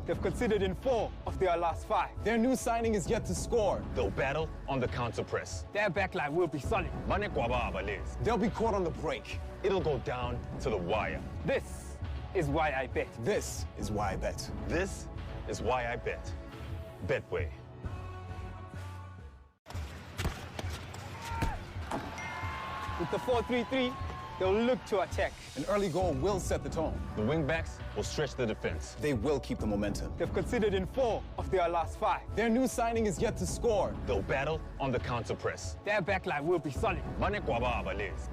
They've conceded in 4 of their last 5. Their new signing is yet to score. They'll battle on the counter press. Their backline will be solid. They'll be caught on the break. It'll go down to the wire. This is why I bet. This is why I bet. This is why I bet. Betway. With the 4-3-3, they'll look to attack. An early goal will set the tone. The wingbacks will stretch the defense. They will keep the momentum. They've conceded in 4 of their last 5. Their new signing is yet to score. They'll battle on the counter press. Their backline will be solid.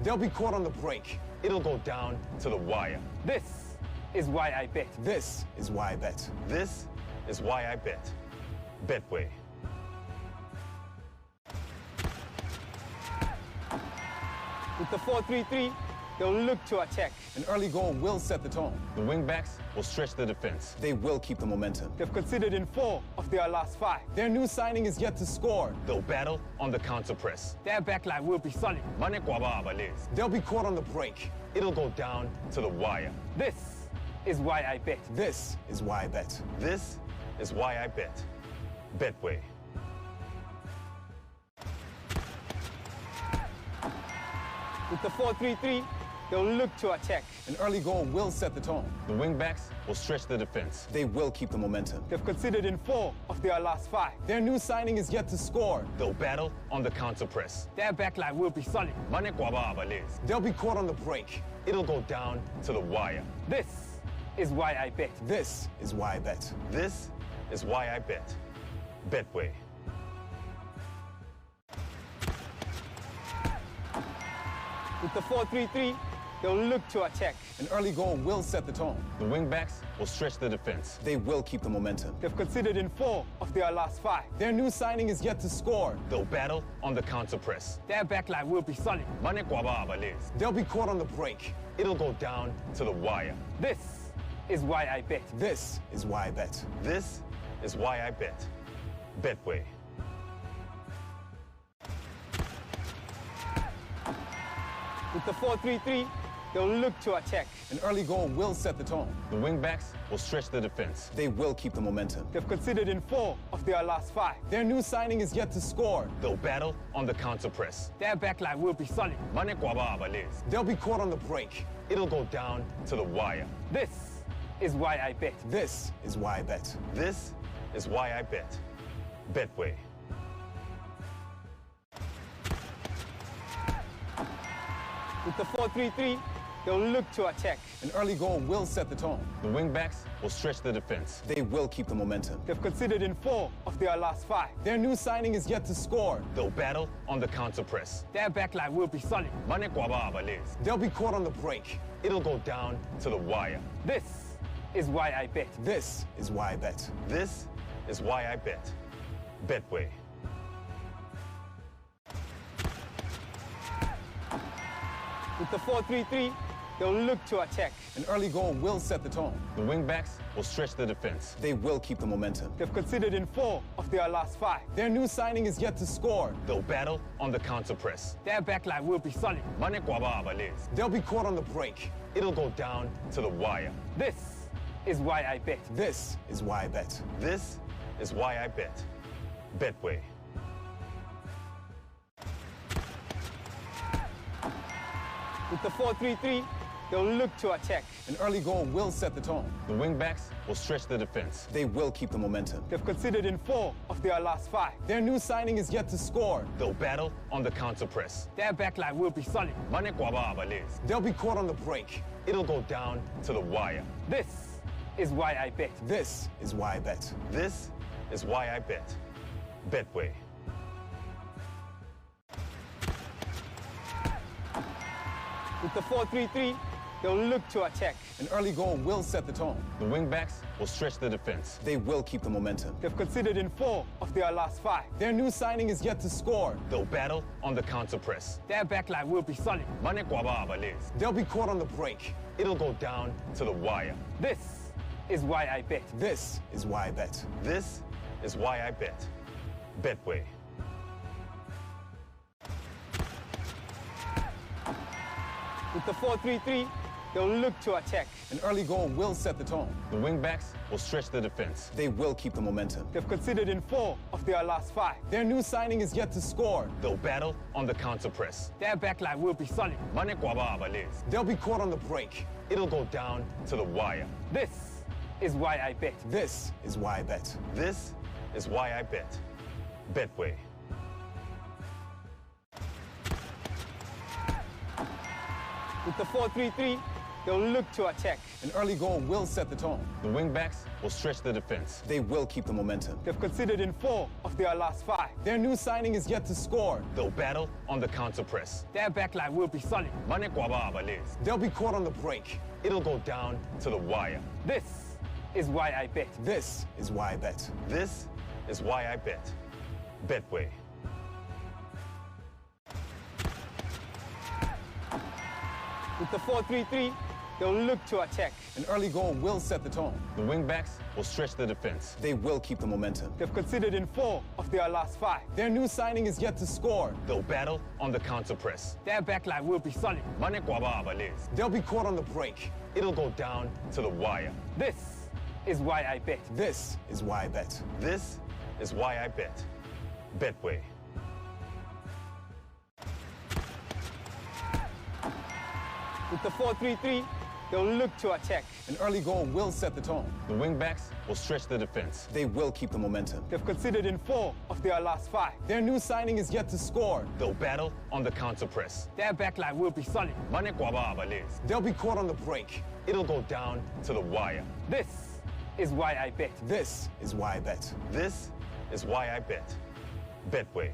They'll be caught on the break. It'll go down to the wire. This is why I bet. This is why I bet. This is why I bet. Betway. With the 4-3-3, they'll look to attack. An early goal will set the tone. The wingbacks will stretch the defense. They will keep the momentum. They've conceded in 4 of their last 5. Their new signing is yet to score. They'll battle on the counter press. Their backline will be solid. They'll be caught on the break. It'll go down to the wire. This is why I bet. This is why I bet. This is why I bet. Betway. With the 4-3-3, they'll look to attack. An early goal will set the tone. The wingbacks will stretch the defense. They will keep the momentum. They've conceded in 4 of their last 5. Their new signing is yet to score. They'll battle on the counter press. Their backline will be solid. They'll be caught on the break. It'll go down to the wire. This is why I bet. This is why I bet. This is why I bet. Betway. With the 4-3-3, they'll look to attack. An early goal will set the tone. The wingbacks will stretch the defense. They will keep the momentum. They've conceded in 4 of their last 5. Their new signing is yet to score. They'll battle on the counter press. Their backline will be solid. They'll be caught on the break. It'll go down to the wire. This is why I bet. This is why I bet. This is why I bet. Betway. With the 4-3-3, they'll look to attack. An early goal will set the tone. The wingbacks will stretch the defense. They will keep the momentum. They've conceded in 4 of their last 5. Their new signing is yet to score. They'll battle on the counter press. Their backline will be solid. They'll be caught on the break. It'll go down to the wire. This is why I bet. This is why I bet. This is why I bet. Betway. With the 4-3-3, they'll look to attack. An early goal will set the tone. The wingbacks will stretch the defense. They will keep the momentum. They've conceded in 4 of their last 5. Their new signing is yet to score. They'll battle on the counter press. Their backline will be solid. They'll be caught on the break. It'll go down to the wire. This is why I bet. This is why I bet. This is why I bet. Betway. With the 4-3-3, they'll look to attack. An early goal will set the tone. The wingbacks will stretch the defense. They will keep the momentum. They've conceded in 4 of their last 5. Their new signing is yet to score. They'll battle on the counter press. Their backline will be solid. They'll be caught on the break. It'll go down to the wire. This is why I bet. This is why I bet. This is why I bet. Betway. With the 4-3-3, they'll look to attack. An early goal will set the tone. The wingbacks will stretch the defense. They will keep the momentum. They've conceded in 4 of their last 5. Their new signing is yet to score. They'll battle on the counter press. Their backline will be solid. They'll be caught on the break. It'll go down to the wire. This is why I bet. This is why I bet. This is why I bet. Betway. With the 4-3-3, they'll look to attack. An early goal will set the tone. The wingbacks will stretch the defense. They will keep the momentum. They've conceded in 4 of their last 5. Their new signing is yet to score. They'll battle on the counter press. Their backline will be solid. They'll be caught on the break. It'll go down to the wire. This is why I bet. This is why I bet. This is why I bet. Betway. With the 4-3-3, they'll look to attack. An early goal will set the tone. The wingbacks will stretch the defense. They will keep the momentum. They've conceded in 4 of their last 5. Their new signing is yet to score. They'll battle on the counter press. Their backline will be solid. They'll be caught on the break. It'll go down to the wire. This is why I bet. This is why I bet. This is why I bet. Betway. With the 4-3-3, they'll look to attack. An early goal will set the tone. The wingbacks will stretch the defense. They will keep the momentum. They've conceded in 4 of their last 5. Their new signing is yet to score. They'll battle on the counter press. Their backline will be solid. They'll be caught on the break. It'll go down to the wire. This is why I bet. This is why I bet. This is why I bet. Betway. With the 4-3-3, they'll look to attack. An early goal will set the tone. The wingbacks will stretch the defense. They will keep the momentum. They've conceded in 4 of their last 5. Their new signing is yet to score. They'll battle on the counter press. Their backline will be solid. They'll be caught on the break. It'll go down to the wire. This is why I bet. This is why I bet. This is why I bet. Betway. With the 4-3-3, they'll look to attack. An early goal will set the tone. The wingbacks will stretch the defense. They will keep the momentum. They've conceded in 4 of their last 5. Their new signing is yet to score. They'll battle on the counter press. Their backline will be solid. They'll be caught on the break. It'll go down to the wire. This is why I bet. This is why I bet. This is why I bet. Betway.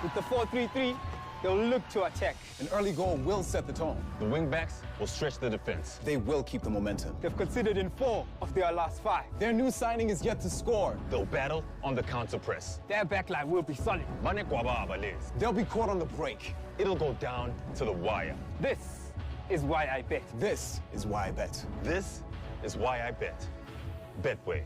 With the 4-3-3, they'll look to attack. An early goal will set the tone. The wingbacks will stretch the defense. They will keep the momentum. They've conceded in 4 of their last 5. Their new signing is yet to score. They'll battle on the counter press. Their backline will be solid. They'll be caught on the break. It'll go down to the wire. This is why I bet. This is why I bet. This is why I bet. Betway.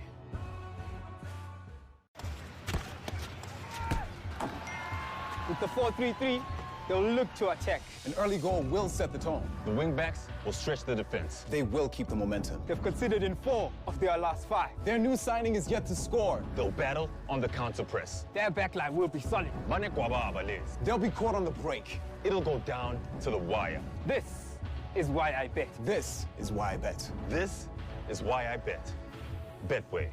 With the 4-3-3, they'll look to attack. An early goal will set the tone. The wingbacks will stretch the defense. They will keep the momentum. They've conceded in 4 of their last 5. Their new signing is yet to score. They'll battle on the counter press. Their backline will be solid. They'll be caught on the break. It'll go down to the wire. This is why I bet. This is why I bet. This is why I bet. Betway.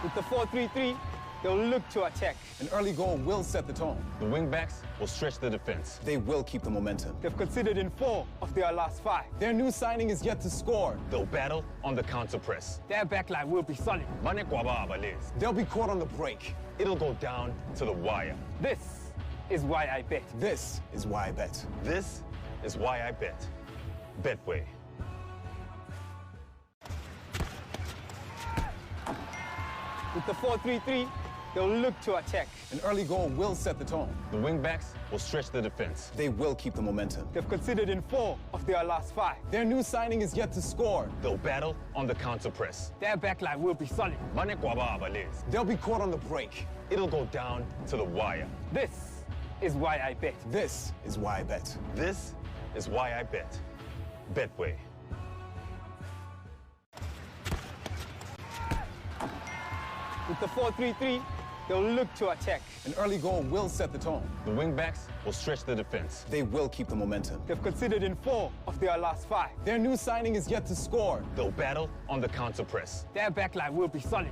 With the 4-3-3, they'll look to attack. An early goal will set the tone. The wingbacks will stretch the defense. They will keep the momentum. They've conceded in 4 of their last 5. Their new signing is yet to score. They'll battle on the counter press. Their backline will be solid. They'll be caught on the break. It'll go down to the wire. This is why I bet. This is why I bet. This is why I bet. Betway. With the 4-3-3, they'll look to attack. An early goal will set the tone. The wingbacks will stretch the defense. They will keep the momentum. They've conceded in 4 of their last 5. Their new signing is yet to score. They'll battle on the counter press. Their backline will be solid. They'll be caught on the break. It'll go down to the wire. This is why I bet. This is why I bet. This is why I bet. Betway. With the 4-3-3, they'll look to attack. An early goal will set the tone. The wingbacks will stretch the defense. They will keep the momentum. They've conceded in 4 of their last 5. Their new signing is yet to score. They'll battle on the counter press. Their backline will be solid.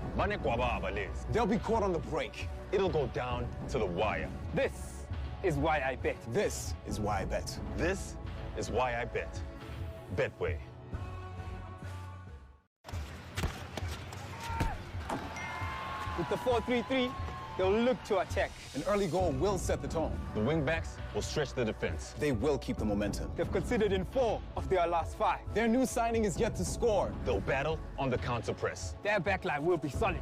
They'll be caught on the break. It'll go down to the wire. This is why I bet. This is why I bet. This is why I bet. Betway. With the 4-3-3, they'll look to attack. An early goal will set the tone. The wingbacks will stretch the defense. They will keep the momentum. They've conceded in 4 of their last 5. Their new signing is yet to score. They'll battle on the counter press. Their backline will be solid.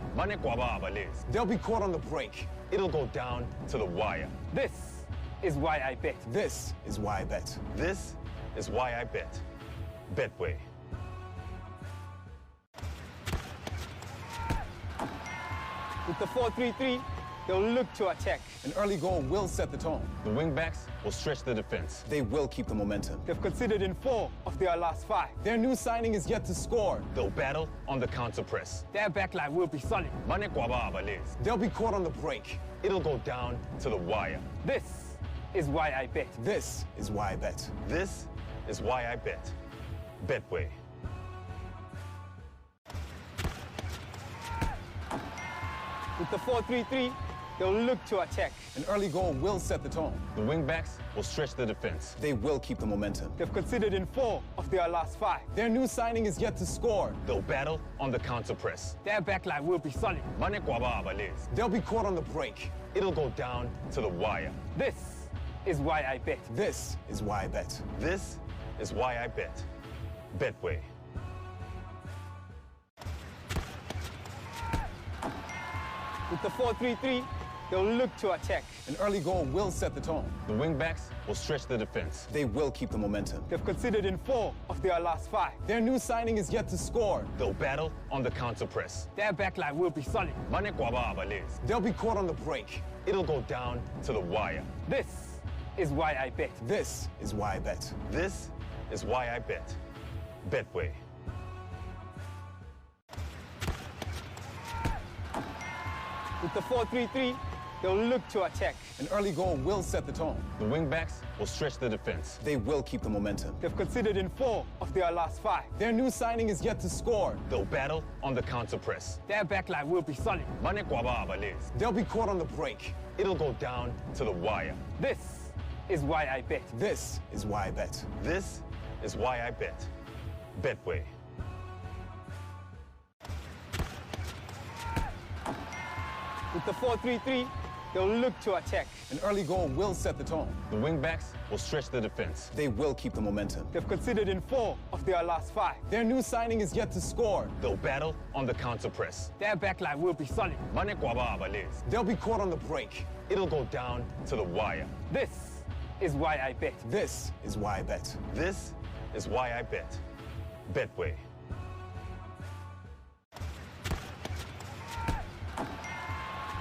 They'll be caught on the break. It'll go down to the wire. This is why I bet. This is why I bet. This is why I bet. Betway. With With the 4-3-3, they'll look to attack. An early goal will set the tone. The wingbacks will stretch the defense. They will keep the momentum. They've conceded in 4 of their last 5. Their new signing is yet to score. They'll battle on the counter press. Their backline will be solid. They'll be caught on the break. It'll go down to the wire. This is why I bet. This is why I bet. This is why I bet. Betway. With the 4-3-3, they'll look to attack. An early goal will set the tone. The wingbacks will stretch the defense. They will keep the momentum. They've conceded in 4 of their last 5. Their new signing is yet to score. They'll battle on the counter press. Their backline will be solid. They'll be caught on the break. It'll go down to the wire. This is why I bet. This is why I bet. This is why I bet. Betway. With the 4-3-3, they'll look to attack. An early goal will set the tone. The wingbacks will stretch the defense. They will keep the momentum. They've conceded in 4 of their last 5. Their new signing is yet to score. They'll battle on the counter press. Their backline will be solid. They'll be caught on the break. It'll go down to the wire. This is why I bet. This is why I bet. This is why I bet. Betway. With the 4-3-3, they'll look to attack. An early goal will set the tone. The wingbacks will stretch the defense. They will keep the momentum. They've conceded in 4 of their last 5. Their new signing is yet to score. They'll battle on the counter press. Their backline will be solid. They'll be caught on the break. It'll go down to the wire. This is why I bet. This is why I bet. This is why I bet. Betway. With the 4-3-3, they'll look to attack. An early goal will set the tone. The wingbacks will stretch the defense. They will keep the momentum. They've conceded in 4 of their last 5. Their new signing is yet to score. They'll battle on the counter press. Their backline will be solid. They'll be caught on the break. It'll go down to the wire. This is why I bet. This is why I bet. This is why I bet. Betway.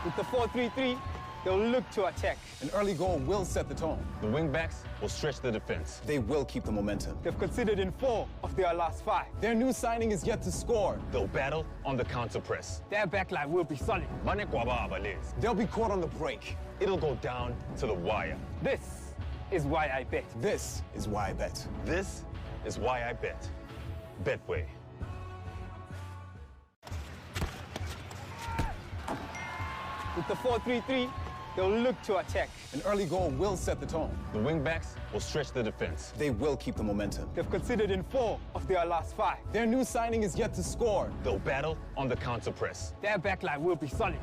With the 4-3-3, they'll look to attack. An early goal will set the tone. The wingbacks will stretch the defense. They will keep the momentum. They've conceded in 4 of their last 5. Their new signing is yet to score. They'll battle on the counter press. Their backline will be solid. They'll be caught on the break. It'll go down to the wire. This is why I bet. This is why I bet. This is why I bet. Betway. With the 4-3-3, they'll look to attack. An early goal will set the tone. The wingbacks will stretch the defense. They will keep the momentum. They've conceded in 4 of their last 5. Their new signing is yet to score. They'll battle on the counter press. Their backline will be solid.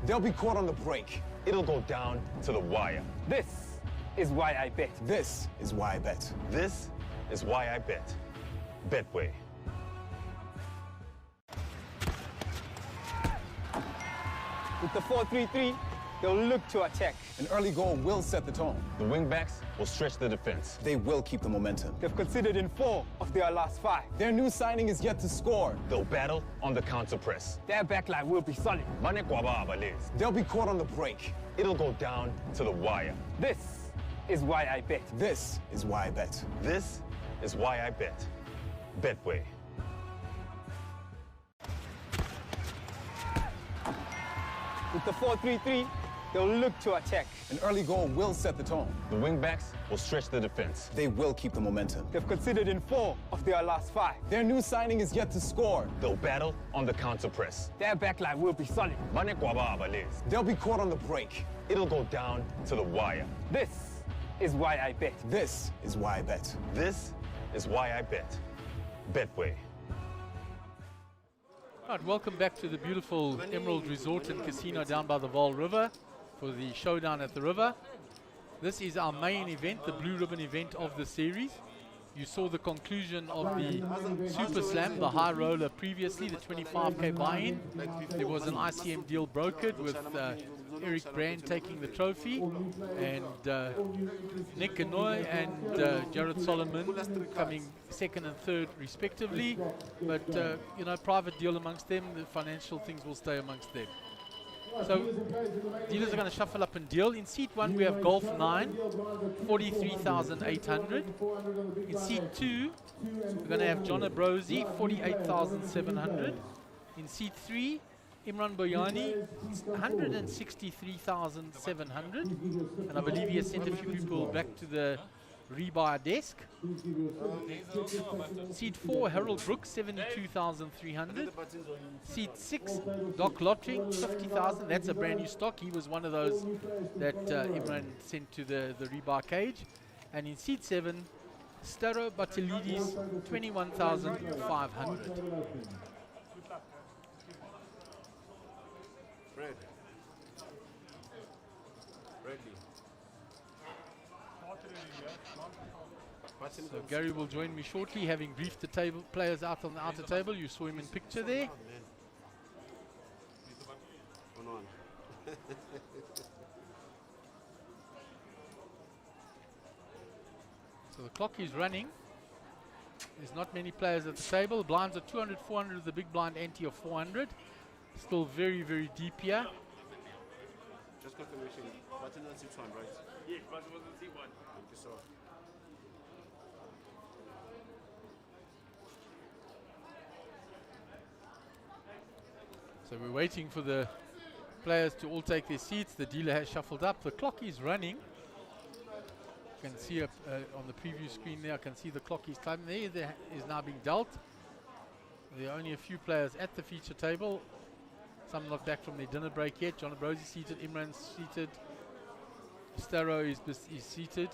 They'll be caught on the break. It'll go down to the wire. This is why I bet. This is why I bet. This is why I bet. Betway. With the 4-3-3, they'll look to attack. An early goal will set the tone. The wingbacks will stretch the defense. They will keep the momentum. They've conceded in 4 of their last 5. Their new signing is yet to score. They'll battle on the counter press. Their backline will be solid. They'll be caught on the break. It'll go down to the wire. This is why I bet. This is why I bet. This is why I bet. Betway. With the 4-3-3, they'll look to attack. An early goal will set the tone. The wingbacks will stretch the defense. They will keep the momentum. They've conceded in 4 of their last 5. Their new signing is yet to score. They'll battle on the counter press. Their backline will be solid. They'll be caught on the break. It'll go down to the wire. This is why I bet. This is why I bet. This is why I bet. Betway. Right, welcome back to the beautiful Emerald Resort and Casino down by the Vaal River for the showdown at the river. This is our main event, the Blue Ribbon event of the series. You saw the conclusion of the Super Slam, the high roller previously, the 25k buy-in. There was an ICM deal brokered with Eric Brand taking the trophy, and Nick Kanoy and Jared Solomon coming second and third respectively. But you know, private deal amongst them, the financial things will stay amongst them. So dealers are going to shuffle up and deal. In seat 1 we have Golf 9, 43,800. In seat 2 we're going to have John Abrosi, 48,700. In seat 3 Imran Boyani, 163,700. And I believe he has sent a few people back to the rebuy desk. Seat 4 Harold Brooks, 72,300. Seat 6 Doc Lottering, 50,000. That's a brand new stock. He was one of those that Imran sent to the rebuy cage. And in seat 7 Staro Batilidis, 21,500. So Gary will join me shortly, having briefed the table players out on the outer table. You saw him in picture there. So the clock is running. There's not many players at the table. Blinds are 200, 400, the big blind ante of 400. Still very, very deep here. Just confirmation. Button on seat 1, right? Yes, button was on seat 1. Thank you, sir. So we're waiting for the players to all take their seats. The dealer has shuffled up. The clock is running. You can see up on the preview screen there, I can see the clock is climbing. There is now being dealt. There are only a few players at the feature table. Some not back from their dinner break yet. John Abrosi seated, Imran seated, Staro is seated.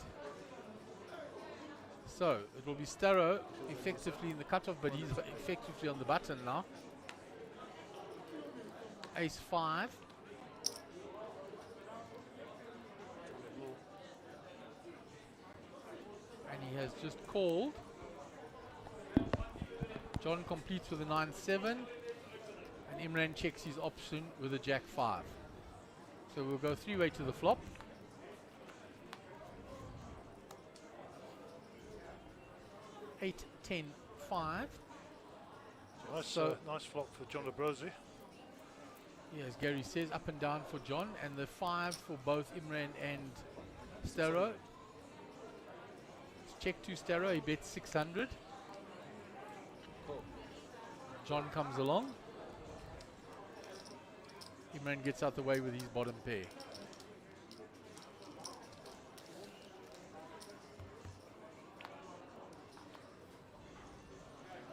So it will be Staro effectively in the cutoff, but he's effectively on the button now. Ace 5. And he has just called. John completes with a 9-7. And Imran checks his option with a Jack 5. So we'll go 3-way to the flop. 8-10-5. Nice, nice flop for John Abrosi. Yeah, as Gary says, up and down for John, and the 5 for both Imran and Staro. Check to Staro, he bets 600. John comes along. Imran gets out the way with his bottom pair.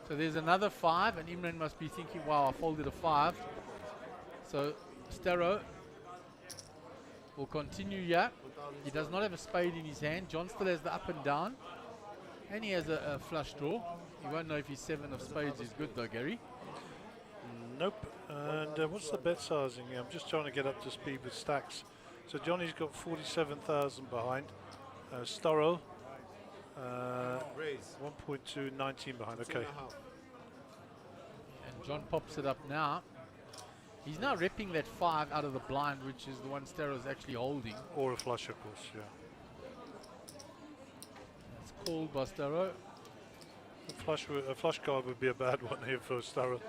So there's another 5, and Imran must be thinking, wow, I folded a 5. So Staro will continue here. He does not have a spade in his hand. John still has the up and down. And he has a flush draw. He won't know if his 7 of spades is good though, Gary. Nope. And what's the bet sizing? I'm just trying to get up to speed with stacks. So Johnny's got 47,000 behind. Staro, 1.2, 19 behind. Okay. And John pops it up now. He's now repping that 5 out of the blind, which is the one Staro's actually holding. Or a flush, of course, yeah. It's called by Staro. A flush card would be a bad one here for Staro.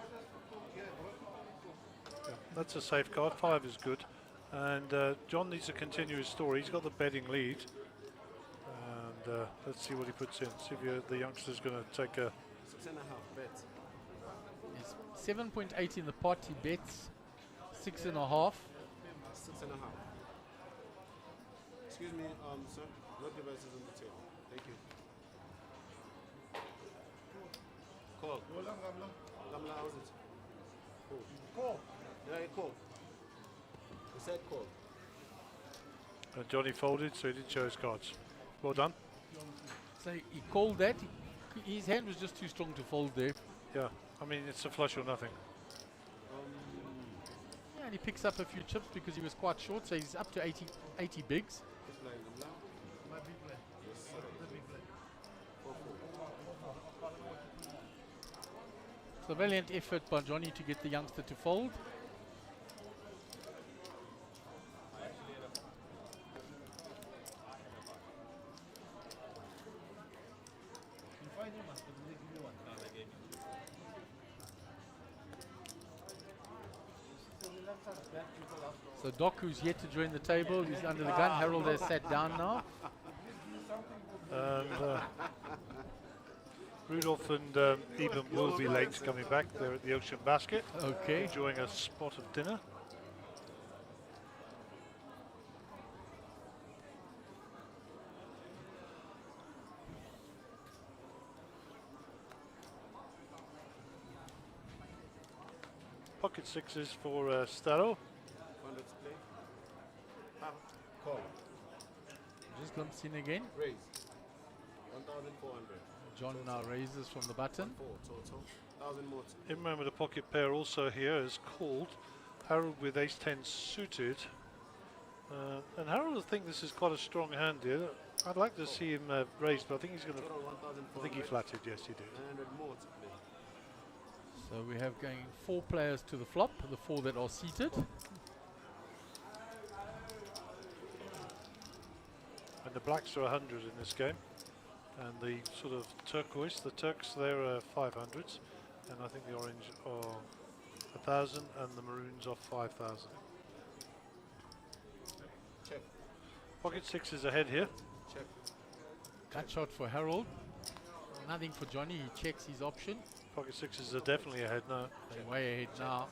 Yeah, that's a safe card. 5 is good. And John needs to continue his story. He's got the betting lead. And let's see what he puts in. See if the youngster's going to take a... 6.5 bet. It's 7.8 in the pot. He bets 6.5. 6.5. Excuse me, sir. No devices on the table. Thank you. Call. Gamla, how's it? Call. Yeah, he called. He said call. And Johnny folded, so he didn't show his cards. Well done. So he called that. His hand was just too strong to fold there. Yeah, I mean, it's a flush or nothing. Yeah, and he picks up a few chips because he was quite short, so he's up to 80 bigs. So valiant effort by Johnny to get the youngster to fold. So Doc, who's yet to join the table, he's under the gun. Harold has sat down now. And Rudolph and Eben will be late coming back. They're at the Ocean Basket, Okay. enjoying a spot of dinner. Pocket sixes for Staro. Call. Just glimpse in again. Raise. 1,400. John now raises from the button. 4 total. 1,000 more. Imran with a pocket pair also here is called. Harold with ace-10 suited. And Harold, I think this is quite a strong hand here. I'd like to see him raise, but I think he's going to... I think he flatted, yes he did. 900 more to play. So we have going 4 players to the flop, the 4 that are seated. And the blacks are 100 in this game. And the sort of turquoise, the Turks, they're 500s. And I think the orange are 1,000 and the maroons are 5,000. Check. Pocket six is ahead here. Check. Cut shot for Harold. Nothing for Johnny, he checks his option. Pocket sixes are definitely ahead now. They're way ahead now.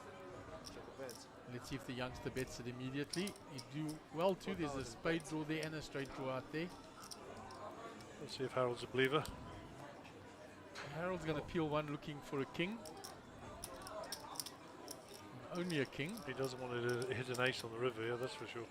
Check the bets. Let's see if the youngster bets it immediately. He do well too. There's a spade draw there and a straight draw out there. Let's see if Harold's a believer. Harold's going to peel one looking for a king. Only a king. He doesn't want to hit an ace on the river, yeah, that's for sure.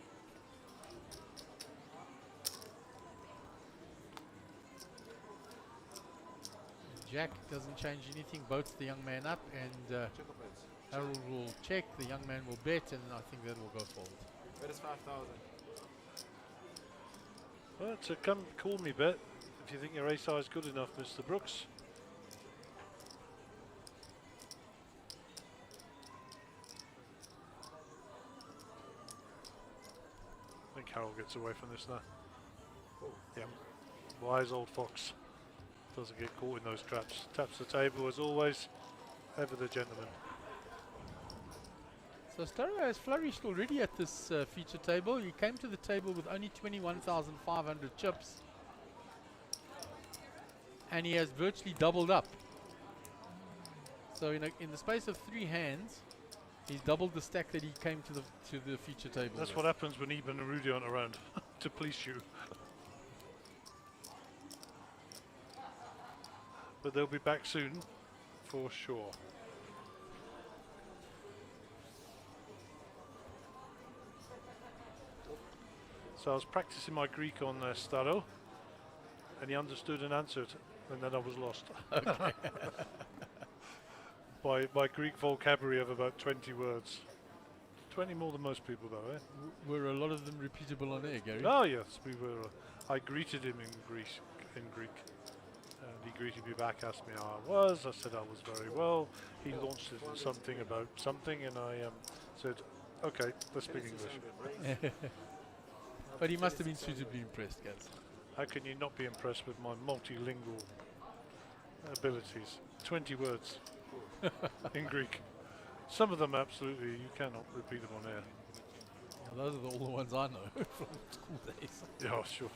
Jack doesn't change anything, boats the young man up, and Check the bets. Harold will check, the young man will bet, and I think that will go forward. Bet is 5,000. Well, so come call me bet if you think your ace high is good enough, Mr. Brooks. I think Harold gets away from this now. Yep. Wise old fox. Doesn't get caught in those traps. Taps the table as always. Ever the gentleman. So Staro has flourished already at this feature table. He came to the table with only 21,500 chips. And he has virtually doubled up. So in the space of 3 hands, he's doubled the stack that he came to the feature table. That's with. what happens when Eben and Rudy aren't around to police you. But they'll be back soon, for sure. So I was practicing my Greek on Staro, and he understood and answered, and then I was lost. Okay. by Greek vocabulary of about 20 words. 20 more than most people, though, eh? Were a lot of them repeatable on air, Gary? Oh yes, we were. I greeted him in Greek, and he greeted me back, asked me how I was. I said I was very well. He launched into something about something, and I said, "Okay, let's speak English." But he must have been suitably impressed, guys. How can you not be impressed with my multilingual abilities? 20 words in Greek. Some of them absolutely you cannot repeat them on air. Yeah, those are all the ones I know from school days. Yeah, sure.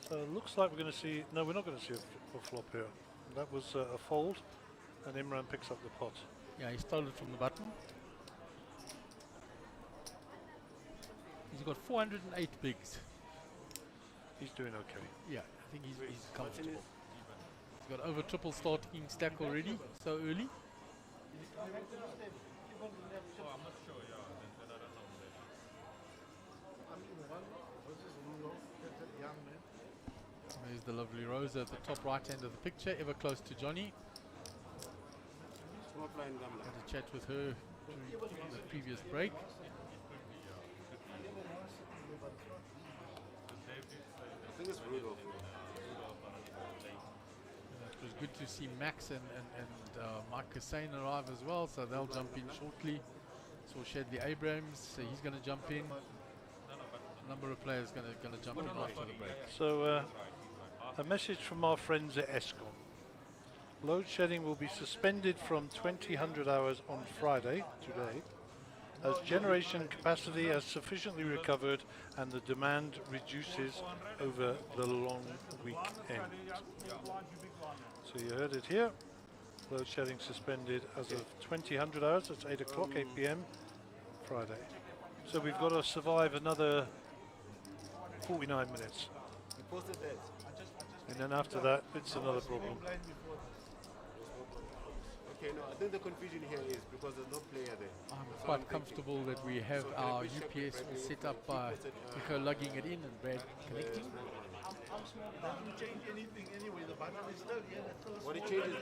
So it looks like we're going to see. No, we're not going to see a flop here. That was a fold, and Imran picks up the pot. Yeah, he stole it from the button. He's got 408 bigs. He's doing okay. Yeah, I think he's comfortable. He's got over triple starting stack already, so early. There's the lovely Rosa at the top right hand of the picture, ever close to Johnny. Small blind gambler. Had a chat with her during the previous break. I think it's Rudolph. It was good to see Max and Mike Hussain arrive as well, so they'll jump in shortly. Saw Shadley Abrams, so he's going to jump in. A number of players going to jump in after the break. So, a message from our friends at Eskom. Load shedding will be suspended from 2000 hours on Friday, today, as generation capacity has sufficiently recovered and the demand reduces over the long weekend. So you heard it here. Load shedding suspended as of 2000 hours. That's 8 o'clock, 8 p.m. Friday. So we've got to survive another 49 minutes. And then after that, it's another problem. Okay, no, I think the confusion here is because there's no player there. I'm quite comfortable that we have our UPS all set up by Nico lugging it in and Brad connecting. What it changes,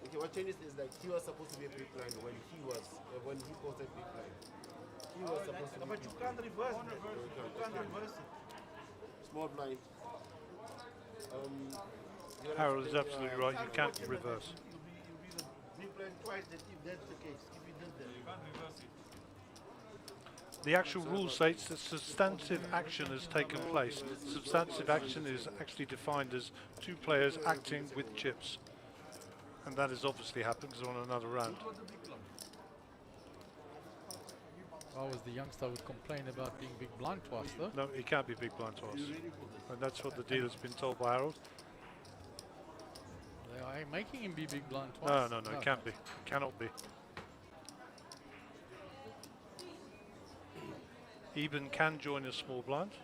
okay, what changes is like he was supposed to be a big line when he posted big line. He was supposed to be big line. Small blind. Harold is absolutely right, you can't reverse. The actual rule states that substantive action has taken place. Substantive action is actually defined as two players acting with chips. And that has obviously happened because we're on another round. I was the youngster would complain about being big blind twice though. No, he can't be big blind twice. And that's what the deal has been told by Harold. They are making him be big blind No, twice. no, no, it can't be. Cannot be. Eben can join a small blind.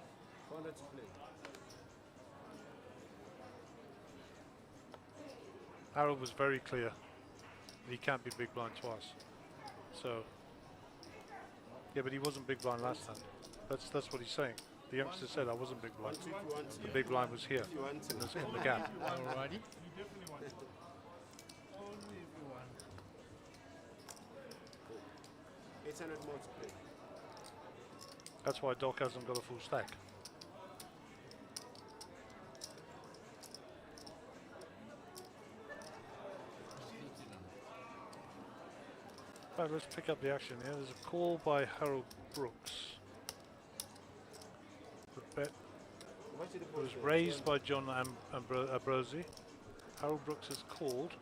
Harold was very clear. He can't be big blind twice. So, yeah, but he wasn't big blind last time. That's what he's saying. The youngster said I wasn't big blind. The big blind was here in the gap. Alrighty. That's why Doc hasn't got a full stack. Right, let's pick up the action here. There's a call by Harold Brooks. The bet was raised by John Ambrosi. Harold Brooks has called.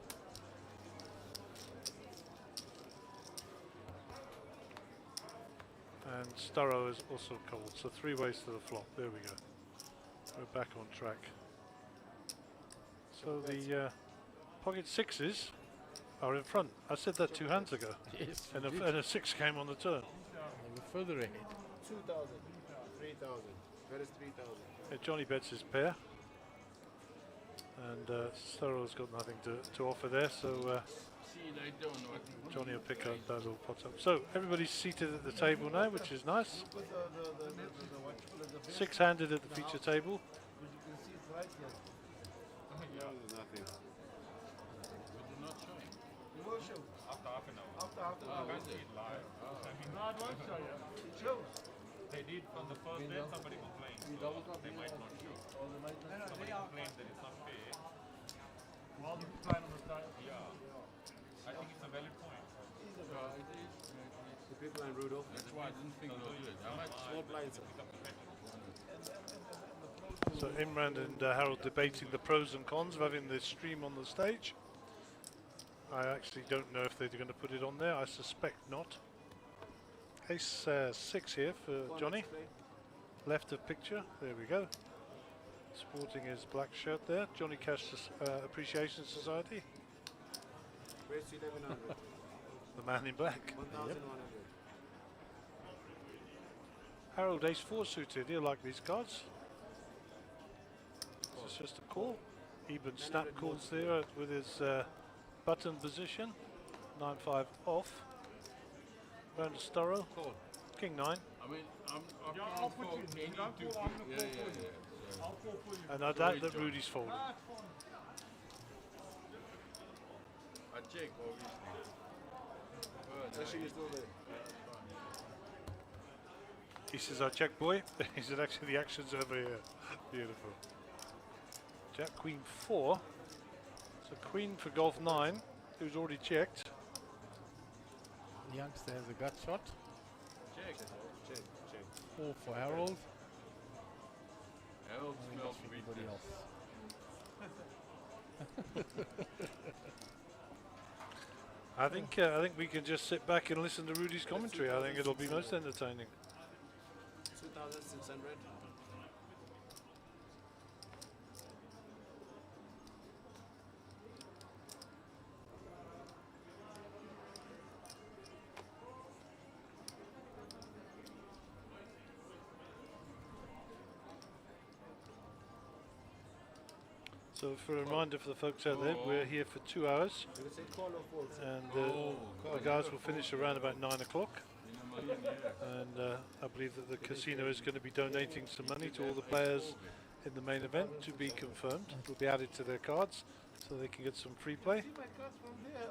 And Sturrow is also called. So 3 ways to the flop. There we go. We're back on track. So the pocket sixes are in front. I said that 2 hands ago. Yes. And a 6 came on the turn. They were further ahead. 2,000, 3,000. That is 3,000. Yeah, Johnny bets his pair. And Sturrow's got nothing to offer there, so Johnny will pick up that little pot up. So everybody's seated at the table now, which is nice. 6-handed at the feature table. They did from the first day, somebody complained. They might not show. Somebody complained that it's not fair. Yeah. I think it's a valid point. The big line Rudolph. That's why I didn't think it was good. Small blinds. So Imran and Harold debating the pros and cons of having this stream on the stage. I actually don't know if they're going to put it on there. I suspect not. Ace 6 here for Johnny. Left of picture. There we go. Sporting his black shirt there. Johnny Cash Appreciation Society. Raise to 1100. The man in black. 1,100. Harold Ace 4 suited. He'll like these cards. This is just a call. Eben snap calls there with his button position. 9-5 off. Round to Sturrow. King 9. I mean, I'll put you. And I doubt that Rudy's folding. I check, obviously. Actually, you're still there. He says, I check, boy. He said, actually, the action's over here. Beautiful. Jack Queen 4. So Queen for Golf 9, who's already checked. The youngster has a gut shot. Check. 4 for Harold. Harold I think smells that's for everybody winter. else. I think we can just sit back and listen to Rudy's commentary. I think it'll be most entertaining. 2,600. So for a reminder for the folks out there, we're here for 2 hours, You say call or false? and the guys will finish around about 9 o'clock. And I believe that the casino is going to be donating some money to all the players in the main event to be confirmed. It will be added to their cards so they can get some free play. See my cards from there.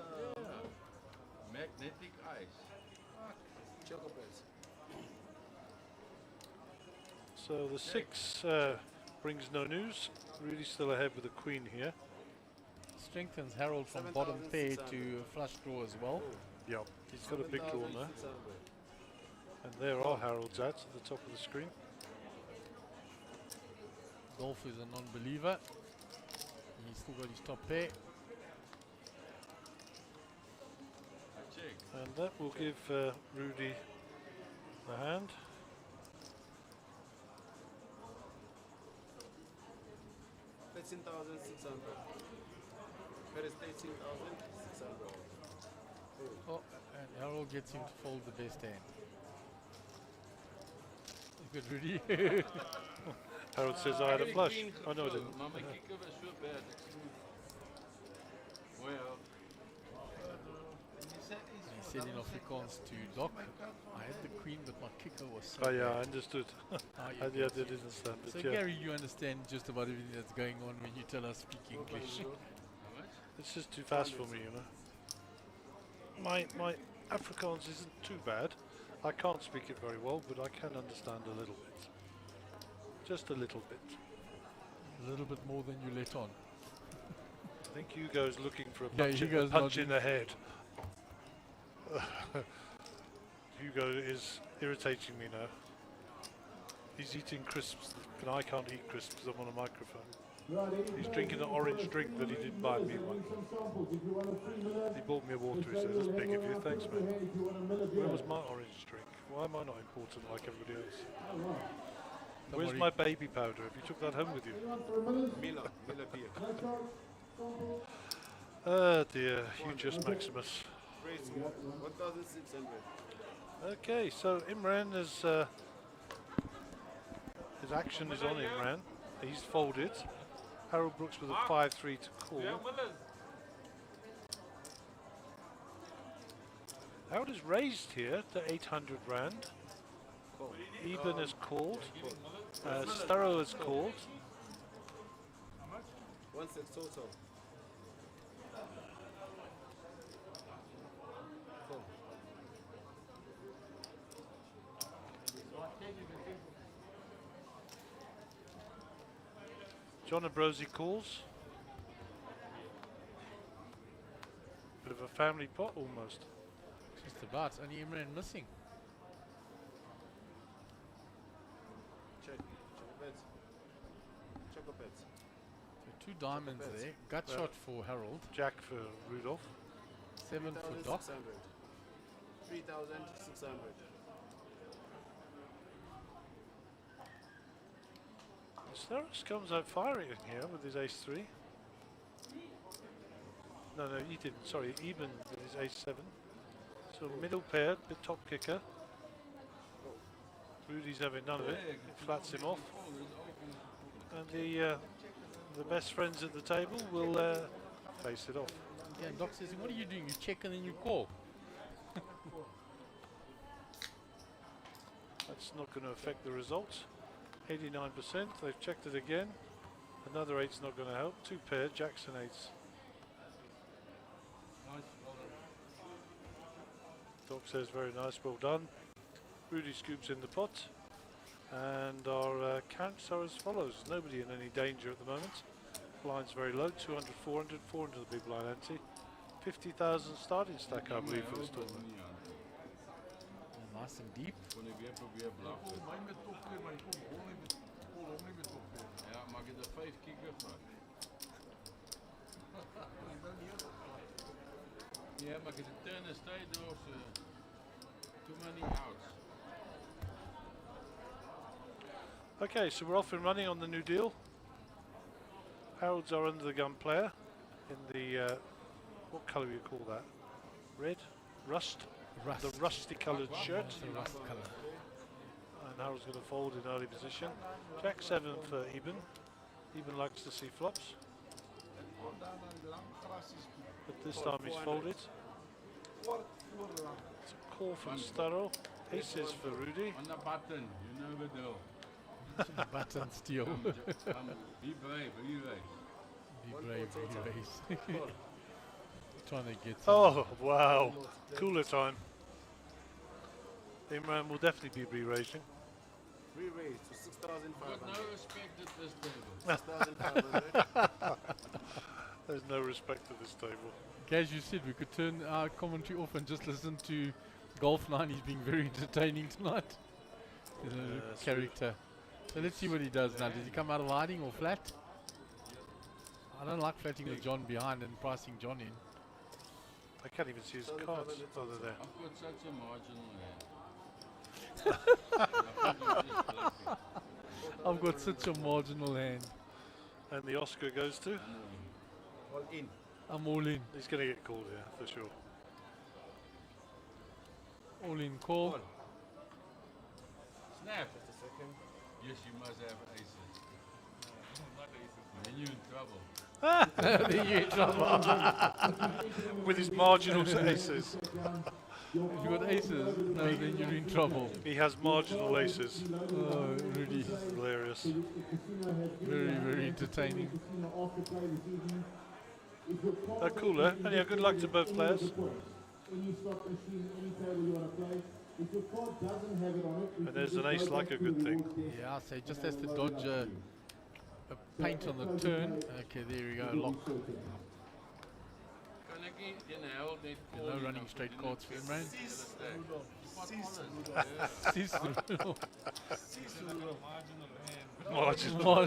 Magnetic ice. Chocolates. So the 6 brings no news. Really still ahead with the queen here. Strengthens Harold from bottom pair to flush draw as well. Yeah, he's got a big draw now. And there are Harold's at the top of the screen. Golf is a non-believer. He's still got his top pair. I check. And that will give Rudy the hand. That's 13,600. That is 13,600. Oh, and Harold gets him to fold the best hand. Good, Rudy. Harold says I had a flush. Oh no, I didn't. Maar my kikker was so bad. Well. He said in Afrikaans to Doc, I had the queen, but my kicker was so Oh yeah, I bad. understood. Ah, I yeah, did understand So it, yeah. Gary, you understand just about everything that's going on when you tell us speak English. It's just too fast for me, you know. My Afrikaans isn't too bad. I can't speak it very well, but I can understand a little bit. Just a little bit. A little bit more than you let on. I think Hugo's looking for a Yeah, punch, Hugo's punch in nodding. the head. Hugo is irritating me now. He's eating crisps, and I can't eat crisps because I'm on a microphone. He's drinking an orange drink that he didn't buy me one. He bought me a water, he says. That's big of you, thanks man. Where was my orange drink? Why am I not important like everybody else? Where's worry. my baby powder? Have you took that home with you? Miller beer. Oh dear, you just Maximus. Praise 1,600. Okay, so Imran is his action is on Imran. He's folded. Harold Brooks with a 5-3 to call. Harold is raised here to 800 rand. Eben has called. Starrow has called. 1,600 total. John Ambrosi calls. Bit of a family pot almost. Just about. Only Imran missing. Check. Chocolates. So 2 diamonds there. Gut shot for Harold. Jack for Rudolph. 7 for Doc. 3,600. Starrows comes out firing in here with his ace-3. No, he didn't. Sorry, Eben with his ace-7. So middle pair, the top kicker. Rudy's having none of it. It flats him off. And the best friends at the table will face it off. Yeah, and Doc says, what are you doing? You check and then you call. That's not going to affect the results. 89%, they've checked it again. Another 8's not going to help. 2 pair, Jacks and 8s. Doc says very nice, well done. Rudy scoops in the pot. And our counts are as follows. Nobody in any danger at the moment. Blinds very low, 200, 400, 400 the big blind ante. 50,000 starting stack, I believe, for this tournament. Nice and deep. Yeah, maar als je turnen staat door too many outs. Okay, so we're off and running on the new deal. Harold's our under the gun player in the what colour do you call that? Red? Rust? Rust. The rusty coloured shirt. It's a rust colour. And Harold's going to fold in early position. Jack 7 for Eben. Eben likes to see flops. But this time he's folded. It's a call from Starro. Aces for Rudy. On the button, you know the deal. Button steal. Be brave, be brave. Be brave, be race. Trying to get. Oh, wow. Cooler time. Imran will definitely be re-racing. Re-raise to 6,500. Got no respect at this table. 6,500. There's no respect to this table. As you said, we could turn our commentary off and just listen to Golf 9. He's being very entertaining tonight. He's a character. So let's see what he does now. Does he come out of hiding or flat? I don't like flatting with John behind and pricing John in. I can't even see his cards. Oh, they're there. I've got such a marginal hand. I've got such a marginal hand. And the Oscar goes to? All in. I'm all in. He's going to get called here, for sure. All in call. Snap. Just a second. Yes, you must have aces. Not aces. Then you're in trouble. Then you're in trouble. With his marginal aces. If you got aces, no, then you're in trouble. He has marginal aces. Oh, Rudy. Hilarious. Very, very entertaining. Cooler. And yeah, good luck to both players. And there's an ace like a good thing. Yeah, so he just has to dodge a paint on the turn. Okay, there we go, lock. No running straight cards for Imran. Marginal.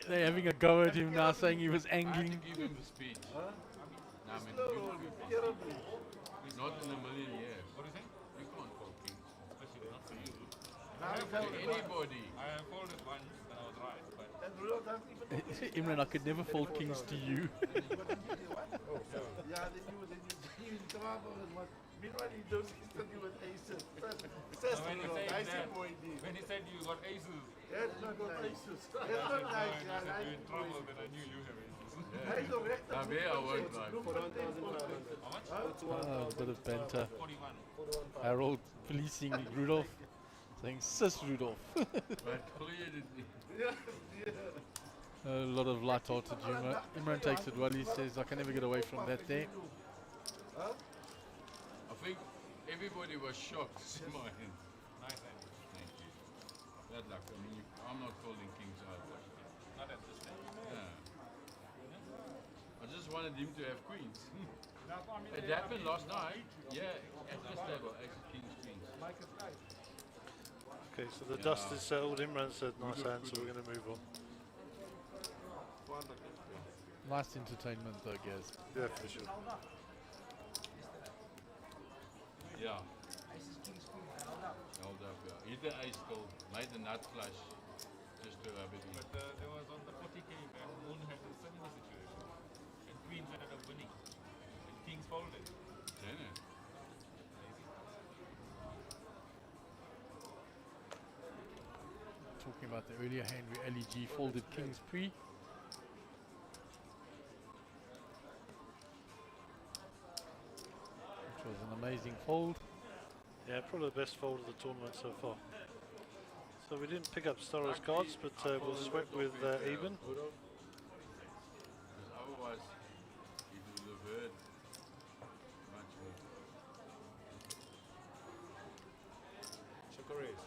They're having a go at him now, saying he was angling. Give him a speech. Nah, man, not in a million years. What do you think? You can't call kings. Especially not for you. Anybody. I have folded once and I was right. But Imran, I could never fold kings to you. Yeah, then you in trouble and what. Meanwhile, he does instantly with aces. when he said you got aces, It's not nice. It's not nice. you're in trouble, then I knew you have aces. Yeah. Now there I won't run. 4,500. How much? A bit of banter. Harold policing Rudolph, saying, Sis Rudolph. But clearly, A lot of light-hearted humor. Imran takes it well. He says, I can never get away from that there. I think everybody was shocked to see my hand. Nice hand. Thank you. Bad luck. I mean, I'm not folding kings either. Not at this stage. Yeah. I just wanted him to have queens. It happened last night. Yeah, at this table, aces, kings, queens. Okay, so the dust is settled. Imran said nice hand, so we're going to move on. Nice entertainment though, Gaz. Yeah, for sure. Yeah. Held up, yeah. Hit the ace still, made the nut flush, just to rub it in. But there was on the 40k, and Moon had a similar situation. And Queens ended up winning. And Kings folded. Yeah. Talking about the earlier hand where LEG folded kings pre. Which was an amazing fold. Yeah, probably the best fold of the tournament so far. So we didn't pick up Starro's cards, but we'll sweat with Eben. Because otherwise, it would have hurt much worse.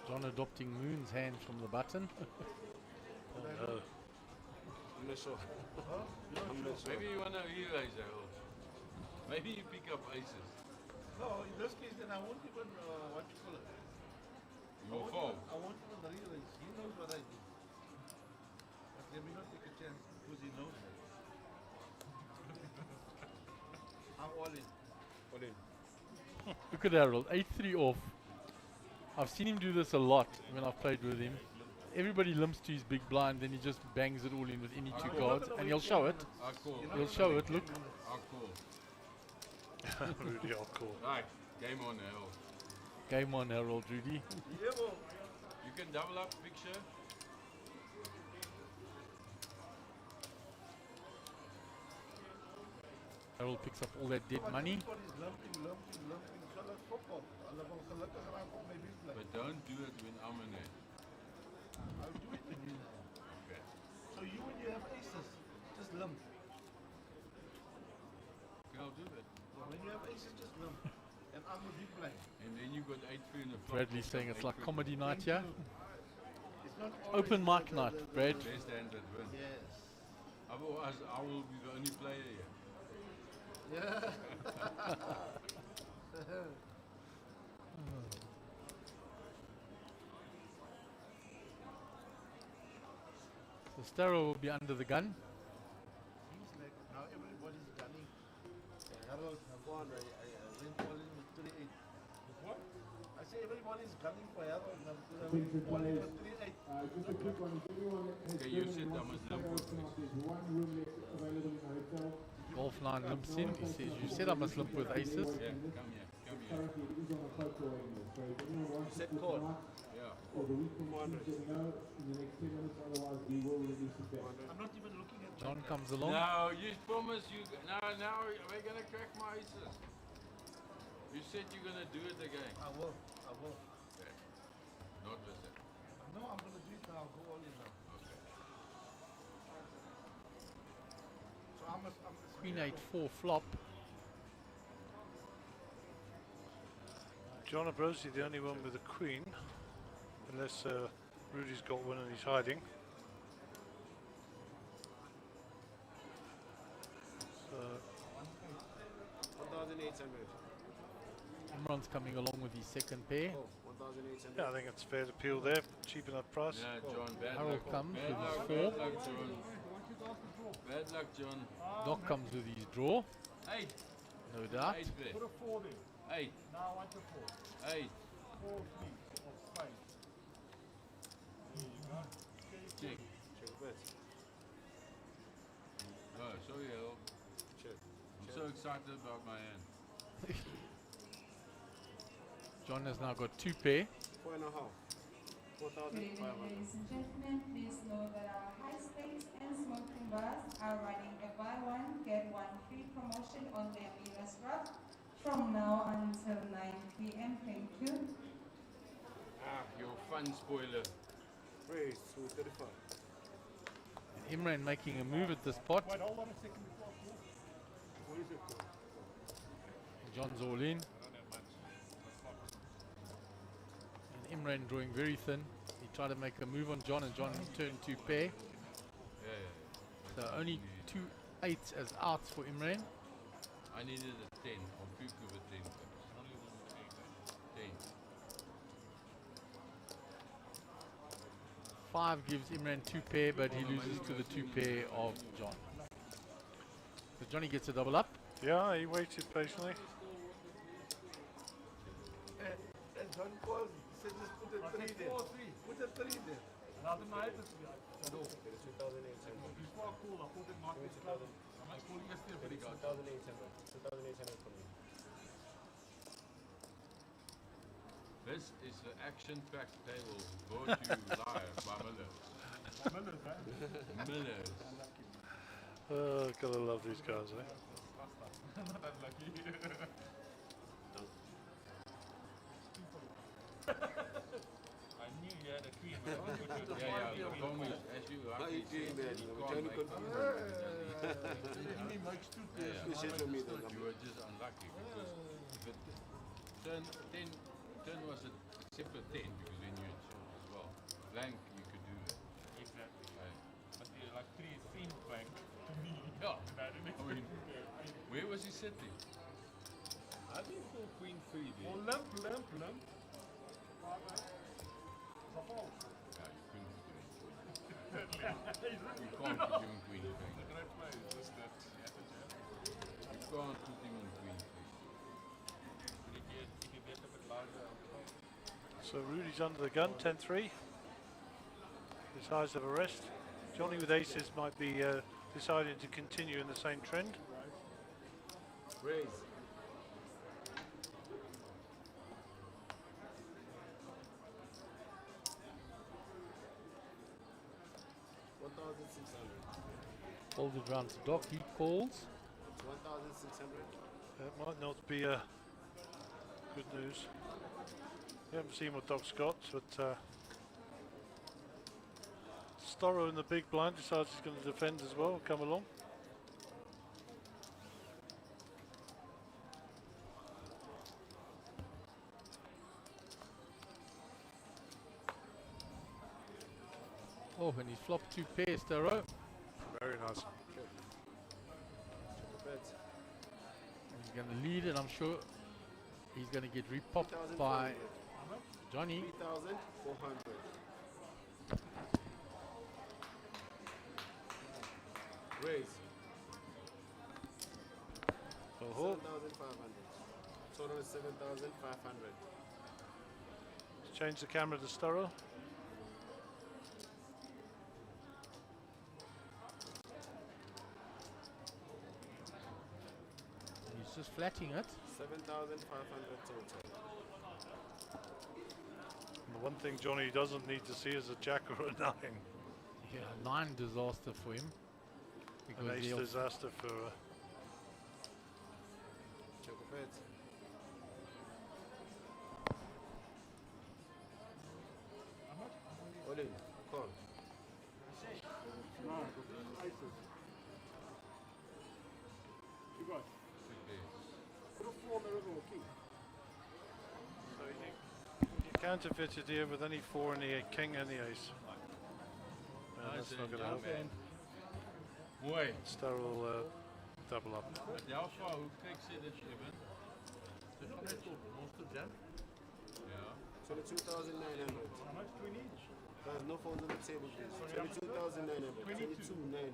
John adopting Moon's hand from the button. Oh no. I'm not sure. Maybe you want to re-raise that. Maybe you pick up aces. No, in this case, then I won't even, what you call it? Your fault. I won't even realize. He knows what I do. But let me not take a chance because he Look at Harold, 8-3 off. I've seen him do this a lot when I've played with him. Everybody limps to his big blind, then he just bangs it all in with any two cards, and he'll show it. I'll call. He'll show it, look. I'll call. Rudy, I'll call. Right, game on now. Game on, Harold, Rudy. You can double up picture. Harold picks up all that dead money. But don't do it when I'm in there. I'll do it with you. Okay. So you, when you have aces, just lump. Okay, I'll do that. When you have aces, just lump. And I'm a big blind. And then you got 8-3 in the flop. Bradley's saying it's like 8-3. comedy night here. It's not Open always mic night, Brad. Best hand that win. Yes. Otherwise, I will be the only player here. Yeah. So Starrow will be under the gun. Seems like now everybody's gunning. Harold, go on, I went all in with 38. What? I say everybody's gunning for Harold. I went all in with 38. Just a quick one. If anyone has Okay, you said I must limp with me. there's one room left available in the hotel. Golf 9 limps in. He says, you said I must limp with aces. Yeah, come here. Come here. Currently, it is on a photo angle. So if anyone wants Set to put call. tonight Yeah. or the weekend, please let me know in the next 10 minutes. Otherwise, we will release it back. I'm not even looking at John comes along. No, you promised you. Now we're gonna crack my aces. You said you're gonna do it again. I will. I will. Okay. Not with it. No, I'm going to do it now. I'll go all in now. Okay. So I'm Queen 8-4 flop. John Ambrosi, the only one with a queen, unless Rudy's got one and he's hiding. So 1,800. Imran's coming along with his second pair. Oh, 1,800. yeah, I think it's fair to peel there, cheap enough price. Yeah, John, bad Harold luck. comes Bad with his luck, four. bad luck, John. Bad luck, John. Doc comes with his draw, 8. no doubt. 8 there. Put a 4 there. 8. Now I want the 4. 8. 4, 3 of spades. Check. Check bet. Oh, sorry, Harold. Check. I'm so excited about my hand. John has now got two pair. 4.5. Good evening, 4,500. ladies and gentlemen. Please know that our high stakes and smoking bars are running a buy one, get one free promotion on their Midas Rock from now until 9 p.m. Thank you. Ah, your fun spoiler. Raise to 35. And Imran making a move at this pot. Wait, hold on a second before I call. What is it? John's all in. And Imran drawing very thin. He tried to make a move on John and John turned two pair. Yeah, yeah. So only 2 8s as outs for Imran. I needed a 10. I'll puke with a 10. 10. 5 gives Imran two pair, but he loses to the two pair of John. So Johnny gets a double up. Yeah, he waited patiently. And John called. He said just put a 3 there. Put a 3 there. No, there is 2,800. Before I call, I put it not this club. I called yesterday, but he got 2,800. 2,800 for me. This is the action-packed table brought to you live by Miller. Miller's. Gotta love these guys, eh? Yeah, the problem is, as you rightly said, you can't make fun of him. You were just unlucky because if it turn was a separate 10 because then you had shot as well. Blank, you could do that. Exactly. Right. But like 3 seemed blank to me. Yeah. I mean, where was he sitting? I think for Queen 3 there. Oh, lamp. Yeah, you couldn't put him in Queen. You can't put him in Queen 3. You can't put him in Queen 3. So Rudy's under the gun, 10-3. His highs of a rest. Johnny with aces might be deciding to continue in the same trend. Raise. Folded round to Doc, he calls. 1,600. That might not be good news. We haven't seen what Doc's got, but Storrow in the big blind decides he's going to defend as well, come along. Oh, and he flopped 2 pairs, Storrow. Very nice. He's going to lead, and I'm sure he's going to get repopped by Johnny. 3,400. Raise. Oh, 7,500. Total is 7,500. let's change the camera to Storrow. He's just flatting it. 7,500 total. And the one thing Johnny doesn't need to see is a jack or a 9. Yeah, 9 disaster for him. An ace disaster for Check the bets. All in. Call. you counterfeited here with any 4 and the king and the ace. That's not going to help. Mooi. Storrow will double up. Met jouw vrouw, hoe kijk ze dit even? Ja. 22,900. There's no phones on the table, please. 22,900. 22,900.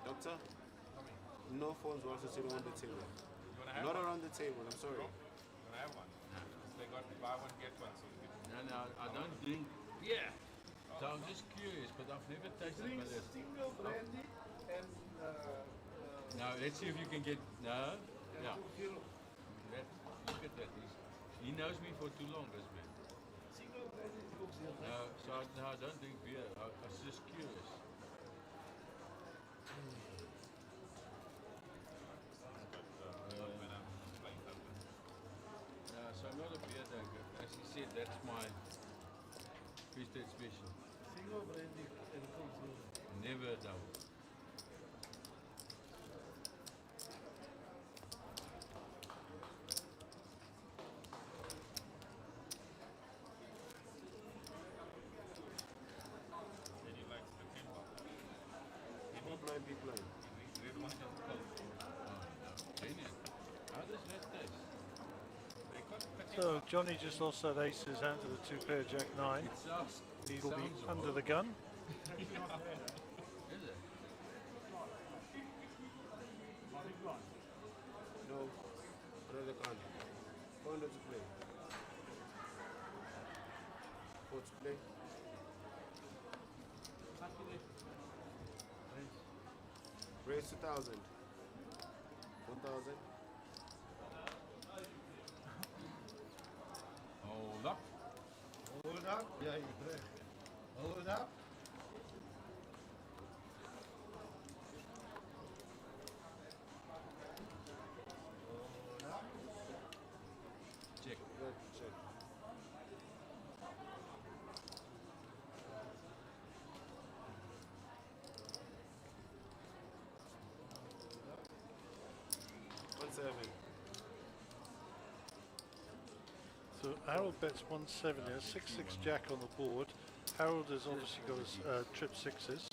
Doctor? No phones were also sitting on the table. Not around the table, I'm sorry. Gonna have one. They got buy one get one. So No, I don't drink beer. So I'm just curious, but I've never tasted this. Single brandy and Now let's see if you can get no. Yeah. Look at that. He knows me for too long, this man. single brandy looks No, so I don't drink beer. I was just curious. So I'm not a beer drinker. As he said, that's my fish dead special. Single brandy and comes Never a double. Big blind. How does that taste? So Johnny just lost that aces hand to the 2 pair jack 9. He will be under the gun. Is it? No, another card. Four to play. 4 to play. Raise 2,000. 4,000. Hold up. Hold up. Yeah, you play. Hold up. Check. Good, check. So Harold bets 1-7 here, 6-6 jack on the board. Harold has obviously got his trip sixes.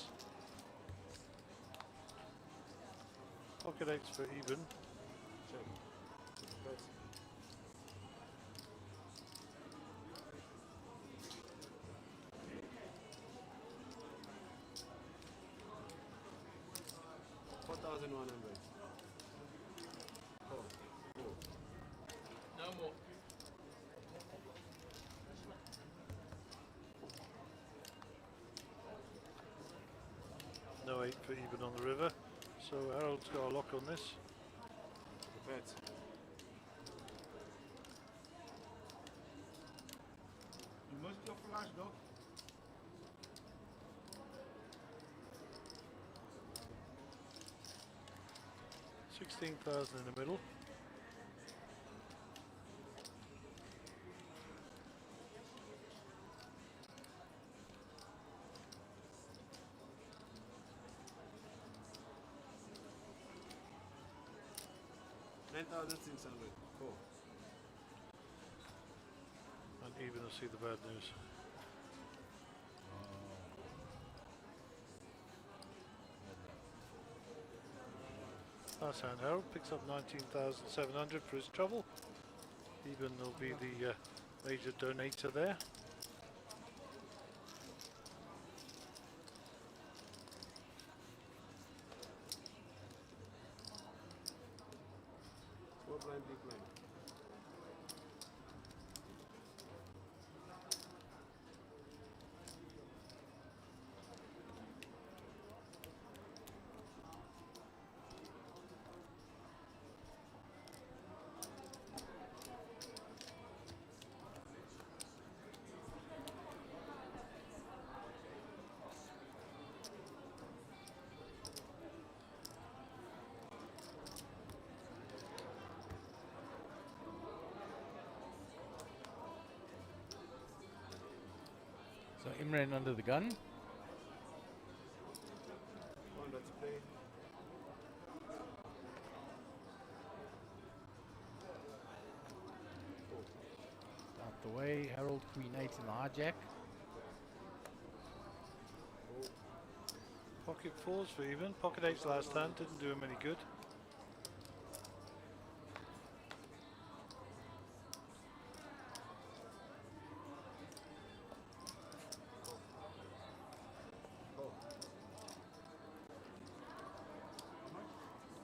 Doc Pocket 8s for even. Check. Bet. $4,100. Oh. No more. No 8 for even on the river. So Harold's got a lock on this. Bet. You must your flash, dog. 16,000 in the middle. $9,600. Cool. And even will see the bad news. That's hand Harold picks up 19,700 for his trouble. Even will be the major donator there. Small blind, big blind. So Imran under the gun. One that's play. Out the way. Harold Queen 8 in the hijack. Pocket 4s for even. Pocket 8s last hand didn't do him any good.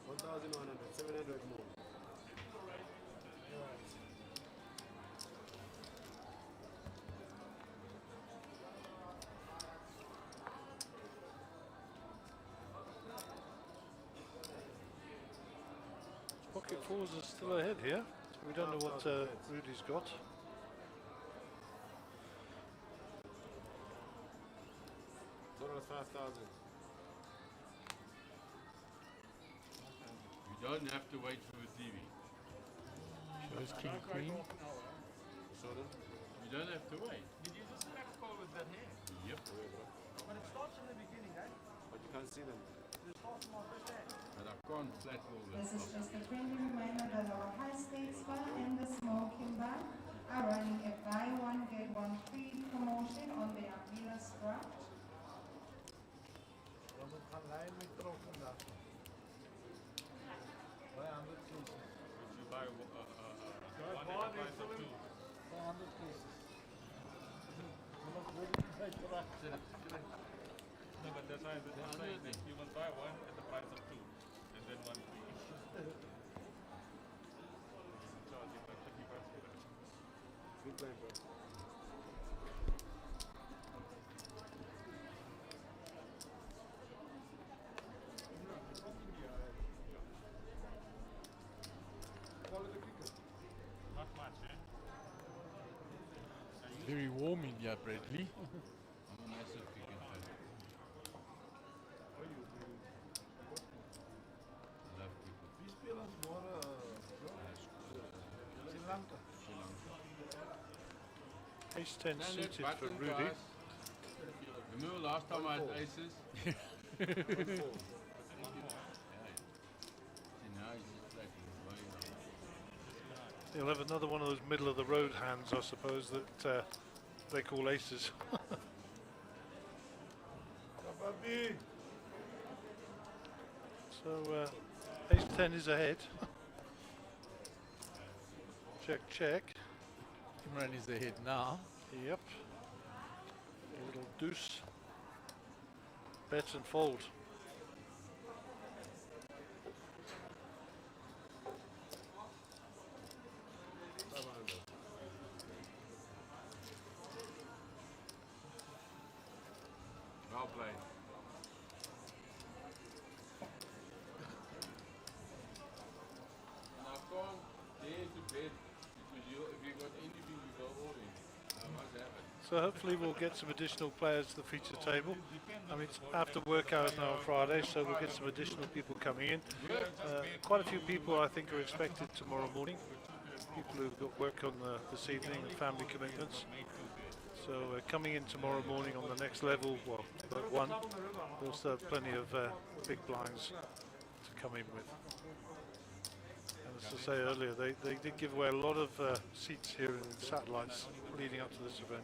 $1,100, $700 more. Pocket 4s are still ahead here. So we don't know what Rudy's got. Total 5,000. You don't have to wait for the TV. Shows King Queen. Show them. You don't have to wait. Did you just crack call with that hand? Yep. But it starts in the beginning, eh? But you can't see them. It starts from our first hand. But I can't flat roll This that. is just a friendly reminder that our high stakes bar and the smoking bar are running a buy one get one free promotion on their Milas Craft. Dan moet gaan lijn met trok vandaag. Bij 100 cases. If you buy one at the price of two. Bij 100 cases. No, but that's why I'm saying that you must buy one at the price of two, and then one free. Charge you like $50 for that. Big blind, bro. Not much, eh? Very warm in here, Bradley. I'm a massive cricket fan. Love cricket. Wie speel ons môre? Sri Lanka. Ace 10 No, suited that's for button, Rudy. guys. Remember last time I had aces? See, now he's just flatting his way down. He'll have another one of those middle of the road hands, I suppose, that they call aces. Kababi. So Ace-10 is ahead. Check, check. Imran is ahead now. Yep. A little deuce. Bet and fold. Well played. Now come there to bed because if you got anything you go all in. I must have it. So hopefully we'll get some additional players to the feature table. I mean, it's after work hours now on Friday, so we'll get some additional people coming in. Quite a few people I think are expected tomorrow morning. People who've got work on this evening and family commitments. So coming in tomorrow morning on the next level, well, but one, we'll still have plenty of big blinds to come in with. And as I say earlier, they did give away a lot of seats here in satellites leading up to this event.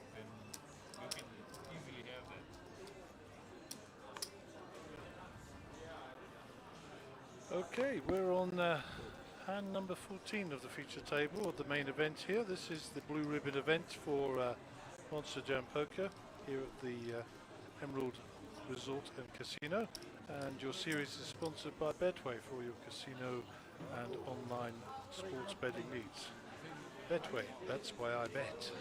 Okay, we're on hand number 14 of the feature table of the main event here. This is the blue ribbon event for Monster Jam Poker here at the Emerald Resort and Casino. And your series is sponsored by Betway for all your casino and online sports betting needs. Betway, that's why I bet.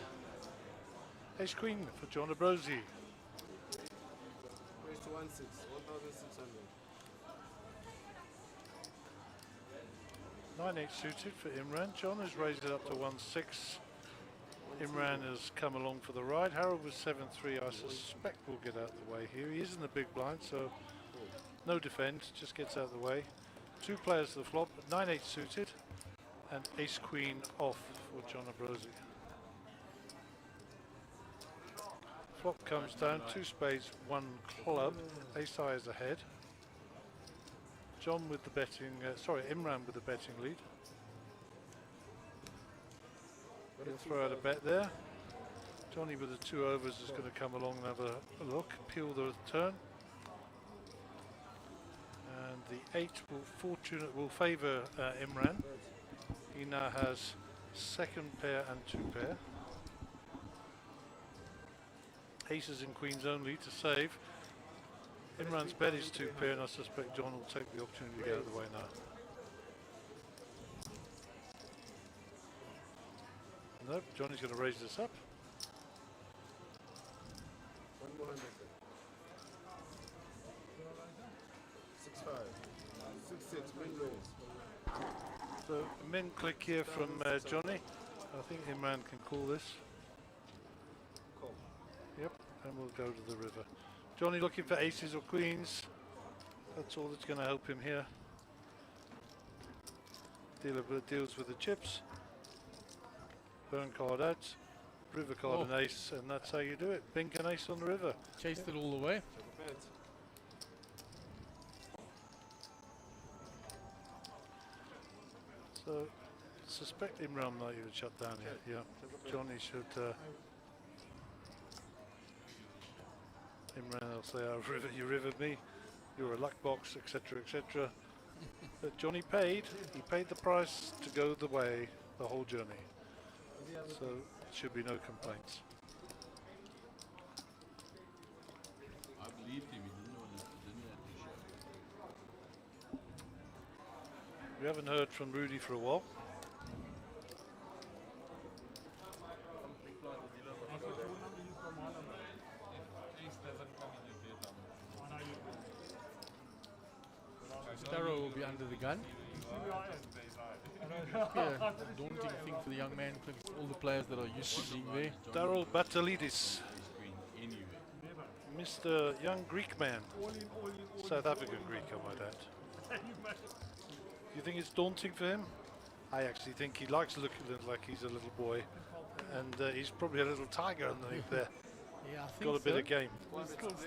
Ace Queen for John Abrosi. Raise to 1,600. Nine-eight suited for Imran. John has raised it up to 1-6. Imran has come along for the ride. Harold was 7-3. I suspect will get out of the way here. He is in the big blind, so no defend, just gets out of the way. Two players to the flop, 9-8 suited, and Ace Queen off for John Abrosi. Flop comes down, two spades, one club. Ace high is ahead. John with the betting, Imran with the betting lead. He'll throw out a bet there. Johnny with the 2 overs is going to come along and have a look, peel the turn. And the 8 will favour Imran. He now has second pair and 2 pair. Aces and queens only to save. Imran's bet is 2 pair, and I suspect John will take the opportunity to get out of the way now. Nope, Johnny's going to raise this up. 1,100. 6-5. 6-6. Min raise. So min click here from Johnny. I think Imran can call this. Call. Yep, and we'll go to the river. Johnny looking for aces or queens. That's all that's going to help him here. Deals with the chips. Burn card out. River card and ace, and that's how you do it. Bink and ace on the river. Chased it all the way. So, suspect Imran might even shut down here. Yeah, Johnny should. Imran will say, "Oh, you rivered me. You're a luck box, etc., etc." But Johnny paid. He paid the price to go the way the whole journey. So should be no complaints. I believed him. He didn't have to show. We haven't heard from Rudy for a while. Darrow will be under the gun. Yeah, daunting thing for the young man, for all the players that are used to being there. Darryl Batalidis, Mr. Young Greek man, South African Greek, I might add. You think it's daunting for him? I actually think he likes looking like he's a little boy, and he's probably a little tiger underneath there. Yeah, I think got a bit of game.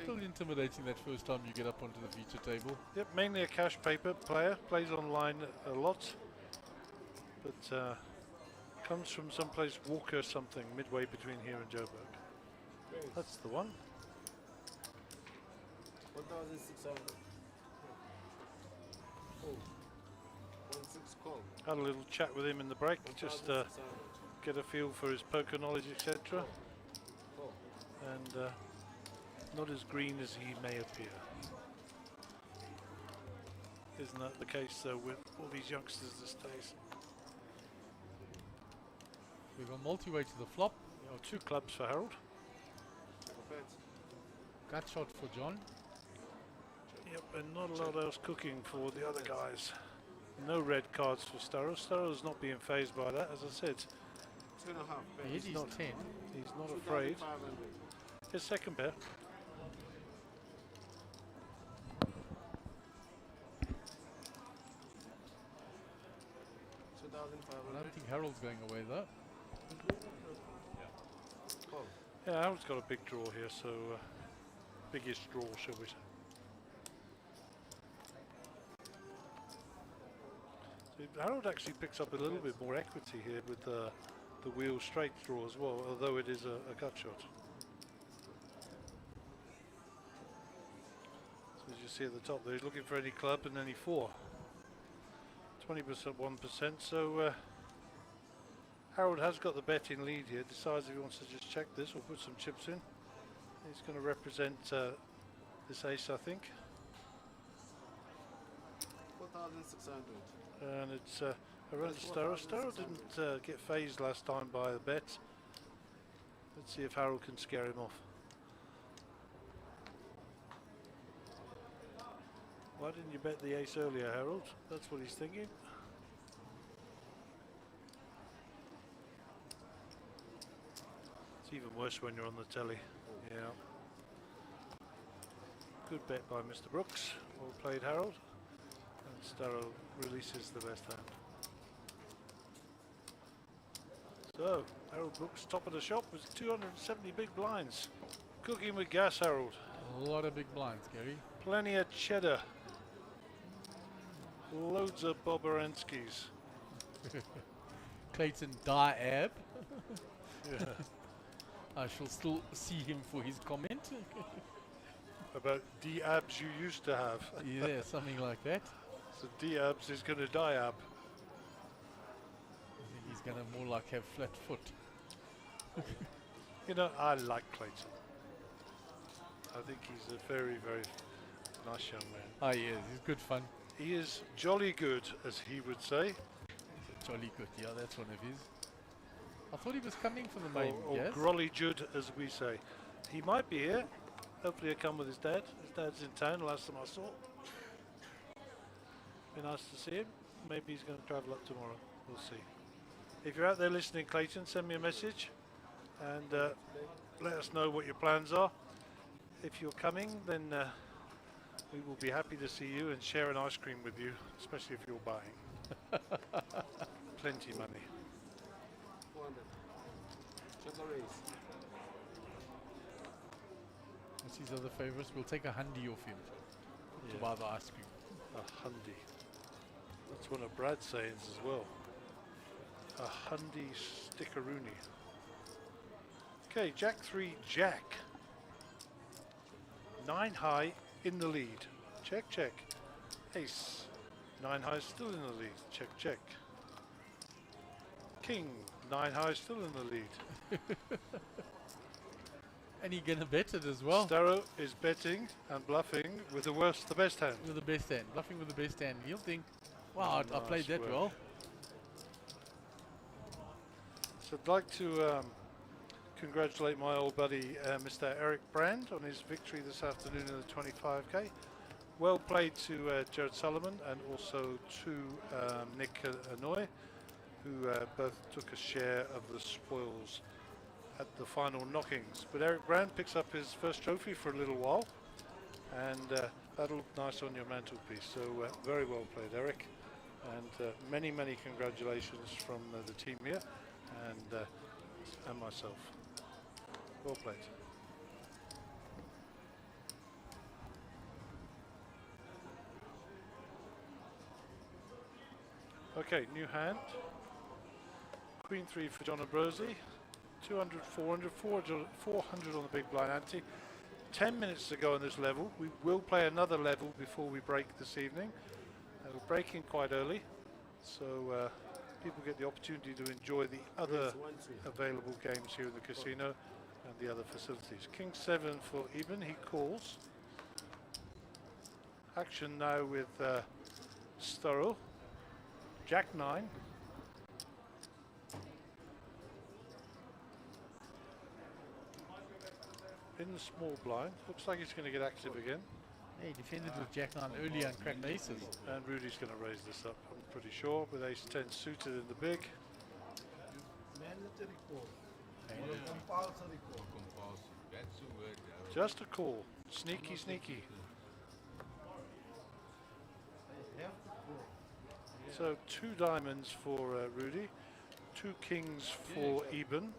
Still intimidating that first time you get up onto the feature table. Yep, mainly a cash paper player, plays online a lot, but comes from someplace Walker something, midway between here and Joburg. That's the one. 1,600. call. Had a little chat with him in the break, just get a feel for his poker knowledge, etc. And not as green as he may appear. Isn't that the case though with all these youngsters these days? We go multi-way to the flop. 2 clubs for Harold. Gut shot for John. Yep, and not a lot else cooking for the other guys. No red cards for Starrow. Starrow's not being phased by that, as I said. 2.5. He's not 10. He's not afraid. His second pair. I don't think Harold's going away though. Yeah, Harold's got a big draw here, so biggest draw, shall we say. So Harold actually picks up a little bit more equity here with the wheel straight draw as well, although it is a gut shot. So as you see at the top there, he's looking for any club and any 4. 20%, 1%, so Harold has got the betting lead here, decides if he wants to just check this or put some chips in. He's going to represent this ace, I think. 4,600. And it's around Starrow. Starrow didn't get phased last time by the bet. Let's see if Harold can scare him off. Why didn't you bet the ace earlier, Harold? That's what he's thinking. It's even worse when you're on the telly. Yeah. Good bet by Mr. Brooks. Well played, Harold. And Starrow releases the best hand. So, Harold Brooks, top of the shop with 270 big blinds. Cooking with gas, Harold. A lot of big blinds, Gary. Plenty of cheddar. Loads of Bobarenskis. Clayton Diab. Yeah. I shall still see him for his comment. About D-abs you used to have. Yeah, something like that. So D-abs is going to die ab. I think he's going to more like have flat foot. You know, I like Clayton. I think he's a very, very nice young man. Oh, yeah, he's good fun. He is jolly good, as he would say. Jolly good, yeah, that's one of his. I thought he was coming for the main, Or yes? grolly jud, as we say. He might be here. Hopefully he'll come with his dad. His dad's in town last time I saw. Be nice to see him. Maybe he's going to travel up tomorrow. We'll see. If you're out there listening, Clayton, send me a message and let us know what your plans are. If you're coming, then we will be happy to see you and share an ice cream with you, especially if you're buying. Plenty money. 400. Check the raise. What's his other favorites? We'll take a hundy off him to buy the ice cream. A hundy. That's one of Brad's sayings as well. A hundy stickeroony. Okay, Jack 3, Jack. 9 high in the lead. Check, check. Ace. 9 high still in the lead. Check, check. King. 9 high still in the lead. And he gonna bet it as well. Starrow is betting and bluffing with the best hand. With the best hand. Bluffing with the best hand. He'll think, wow, I played that work. well. So I'd like to congratulate my old buddy Mr. Eric Brand on his victory this afternoon in the 25k. Well played to Jared Sullivan and also to Nick Anoy, who both took a share of the spoils at the final knockings. But Eric Brand picks up his first trophy for a little while, and that'll look nice on your mantelpiece. So very well played, Eric, and many, many congratulations from the team here and myself. Well played. Okay, new hand. Queen 3 for John Ambrosey. 200, 400, 400 on the big blind ante. 10 minutes to go on this level. We will play another level before we break this evening. We're breaking quite early. So people get the opportunity to enjoy the other available games here in the casino and the other facilities. King 7 for Eben, he calls. Action now with Sturrow. Jack 9. In the small blind. Looks like he's going to get active again. Yeah, he defended with Jack 9 earlier and cracked aces. And Rudy's going to raise this up, I'm pretty sure, with ace 10 suited in the big. Mandatory call. Okay. Compulsory call. Compulsory. That's the word. Just a call. Sneaky, sneaky. So 2 diamonds for Rudy, 2 kings for Eben,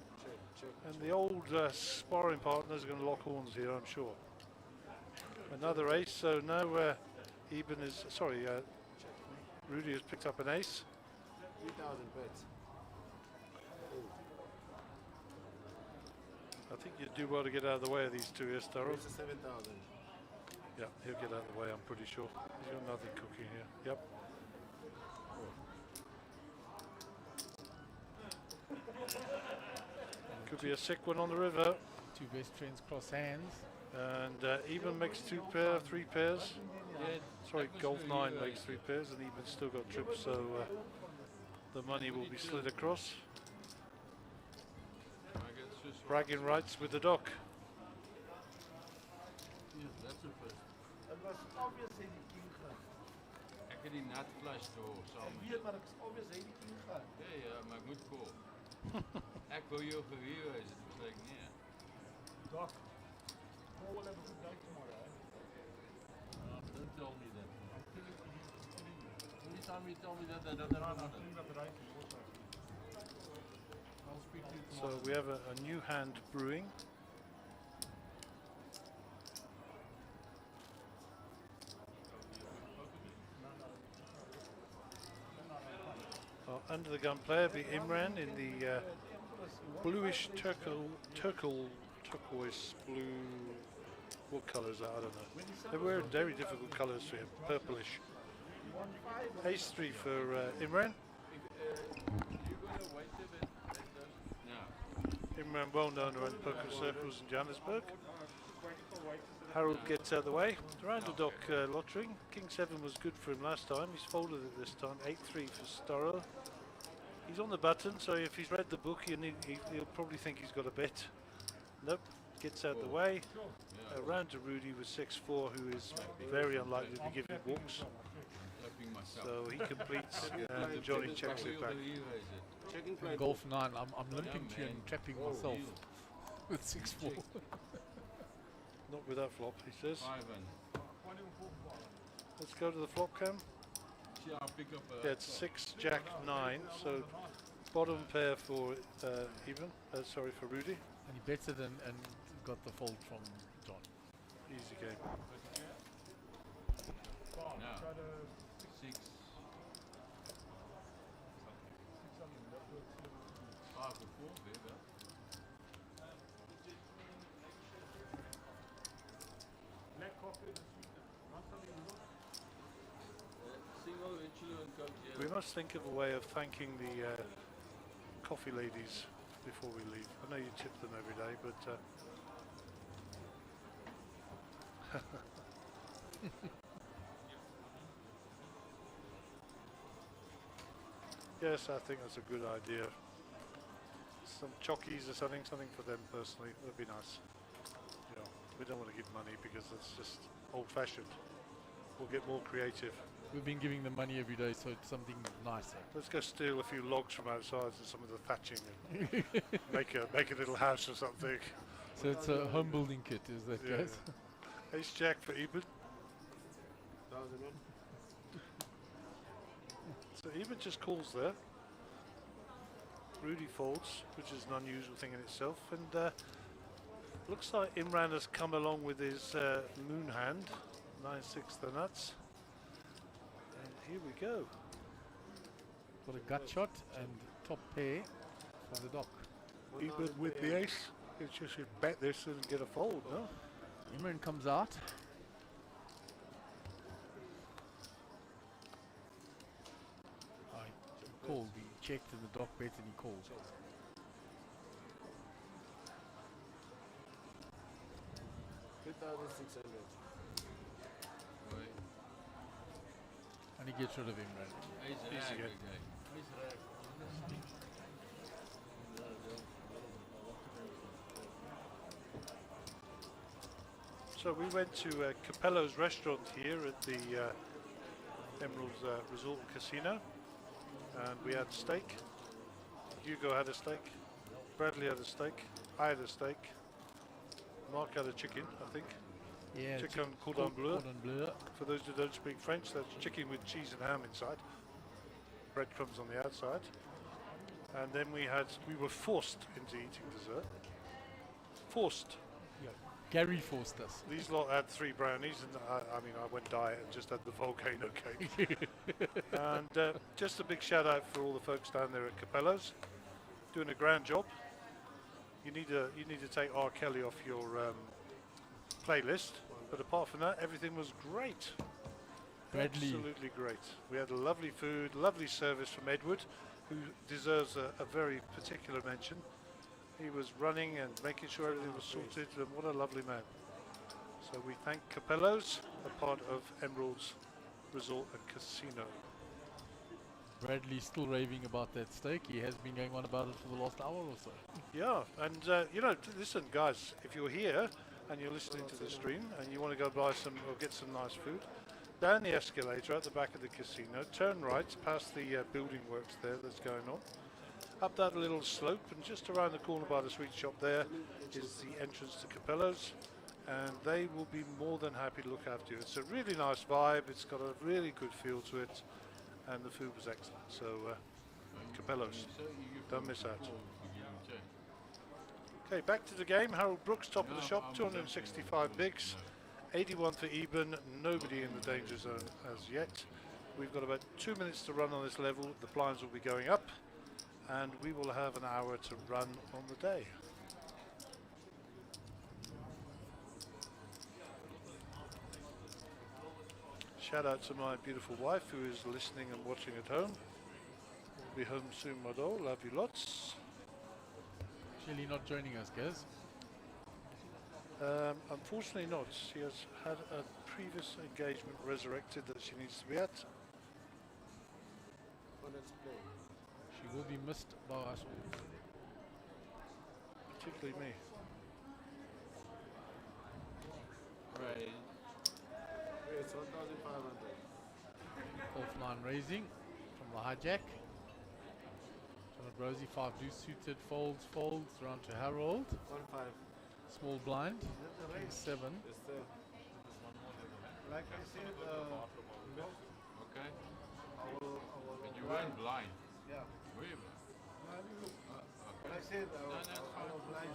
and the old sparring partners are going to lock horns here, I'm sure. Another ace, so now Eben is, sorry, Rudy has picked up an ace. 3,000 bets. I think you'd do well to get out of the way of these two here, Sturrow. It's a 7,000. Yeah, he'll get out of the way, I'm pretty sure. He's got nothing cooking here. Yep. Could be a sick one on the river. 2 best friends cross hands. And Eben makes 2 pair, 3 pairs. Yeah, Sorry, that was Golf the 9 hero, makes is 3 it? pairs, and Eben's still got trips, so the money will be slid across. I get Swiss Bragging rights with the dock. Yeah, that's the first. Het was obvious hy die king gaan. Ek het die nat flush door saam Ek met weet maar ek is obvious hy die king gaan. Ja, ja, maar ek moet call. Ek wou jou geweer is dit was like nee. Doc, Paul will have a good day tomorrow, eh? Don't tell me that. Every time you tell me that, I don't have I'm money. thinking about the races also. I'll speak to you So tomorrow. we have a new hand brewing. Under the gun player be Imran in the bluish turquoise blue. What colour is that? I don't know. They were very difficult colours for him. Purplish. Ace 3 for Imran. You gonna wait a bit? No. Imran well known around poker circles in Johannesburg. Harold gets out of the way. Around the dock lottering. King 7 was good for him last time. He's folded it this time. 8-3 for Sturrow. He's on the button, so if he's read the book, he'll probably think he's got a bet. Nope. Gets out the way. Around to Rudy with 6-4, who is very unlikely to be giving walks. Clapping myself. So he completes and Johnny checks it back. Checking client. Golf 9, I'm limping to you and trapping myself with 6-4. Not with that flop, he says. 5 and Let's go to the flop cam. yeah, I'll pick up Yeah, it's 6, Jack, 9. So bottom pair for Eben. Sorry, for Rudy. And he bets it and got the fold from John. Easy game. now. 6. 5 or 4, there. Black coffee and sweet. Want something more? Single eventually one comes here. We must think of a way of thanking the coffee ladies before we leave. I know you tip them every day, but yes, I think that's a good idea. Some chockies or something for them personally. That'd be nice. You know, we don't want to give money because that's just old-fashioned. We'll get more creative. We've been giving them money every day, so it's something nicer. Let's go steal a few logs from outside and some of the thatching and make a little house or something. So it's a home building kit, is that Yeah, guys? yeah. Ace Jack for Eben. 1,001. So Eben just calls there. Rudy folds, which is an unusual thing in itself, and looks like Imran has come along with his moon hand. 9-6 the nuts. And here we go. Got a gut shot and top pair for the dock. Eben with the ace. It's just you bet this and get a fold, no? Imran comes out. checked and the doc bet and he called. 3,600. And he gets rid of him, right? He's Easy, rag, yeah. guy. So we went to Capello's restaurant here at the Emerald Resort and Casino, and we had steak. Hugo had a steak. Bradley had a steak. I had a steak. Mark had a chicken, I think. Yeah, Chicken cordon bleu. Cordon bleu. For those who don't speak French, that's chicken with cheese and ham inside. Breadcrumbs on the outside. And then we were forced into eating dessert. Forced. Gary forced us. These lot had 3 brownies, and I mean, I went diet and just had the volcano cake. And just a big shout out for all the folks down there at Capello's, doing a grand job. You need to take R. Kelly off your playlist, but apart from that, everything was great. Bradley. Absolutely great. We had lovely food, lovely service from Edward, who deserves a very particular mention. He was running and making sure everything was sorted, and what a lovely man. So we thank Capello's, a part of Emerald's Resort and Casino. Bradley's still raving about that steak. He has been going on about it for the last hour or so. Yeah, and you know, listen guys, if you're here and you're listening to the stream and you want to go buy some or get some nice food, down the escalator at the back of the casino, turn right past the building works there that's going on. Up that little slope, and just around the corner by the sweet shop there is the entrance to Capello's, and they will be more than happy to look after you. It's a really nice vibe, it's got a really good feel to it, and the food was excellent. So Capello's, don't miss out. Okay, back to the game. Harold Brooks, top of the shop, 265 bigs, 81 for Eben, nobody in the danger zone as yet. We've got about 2 minutes to run on this level. The blinds will be going up, and we will have an hour to run on the day. Shout out to my beautiful wife who is listening and watching at home. We'll be home soon, my doll. Love you lots. Shelley not joining us, Gaz. Unfortunately not. She has had a previous engagement resurrected that she needs to be at. She will be missed by us all. Particularly me. Right. It's 1,500. Offline raising from the hijack. Rosie 5 loose suited, folds, round to Harold. 1-5. Small blind. 7. It's there. Like I said, Okay. our But you weren't blind. yeah. Were you blind? Like I said, No, that's our fine. blind.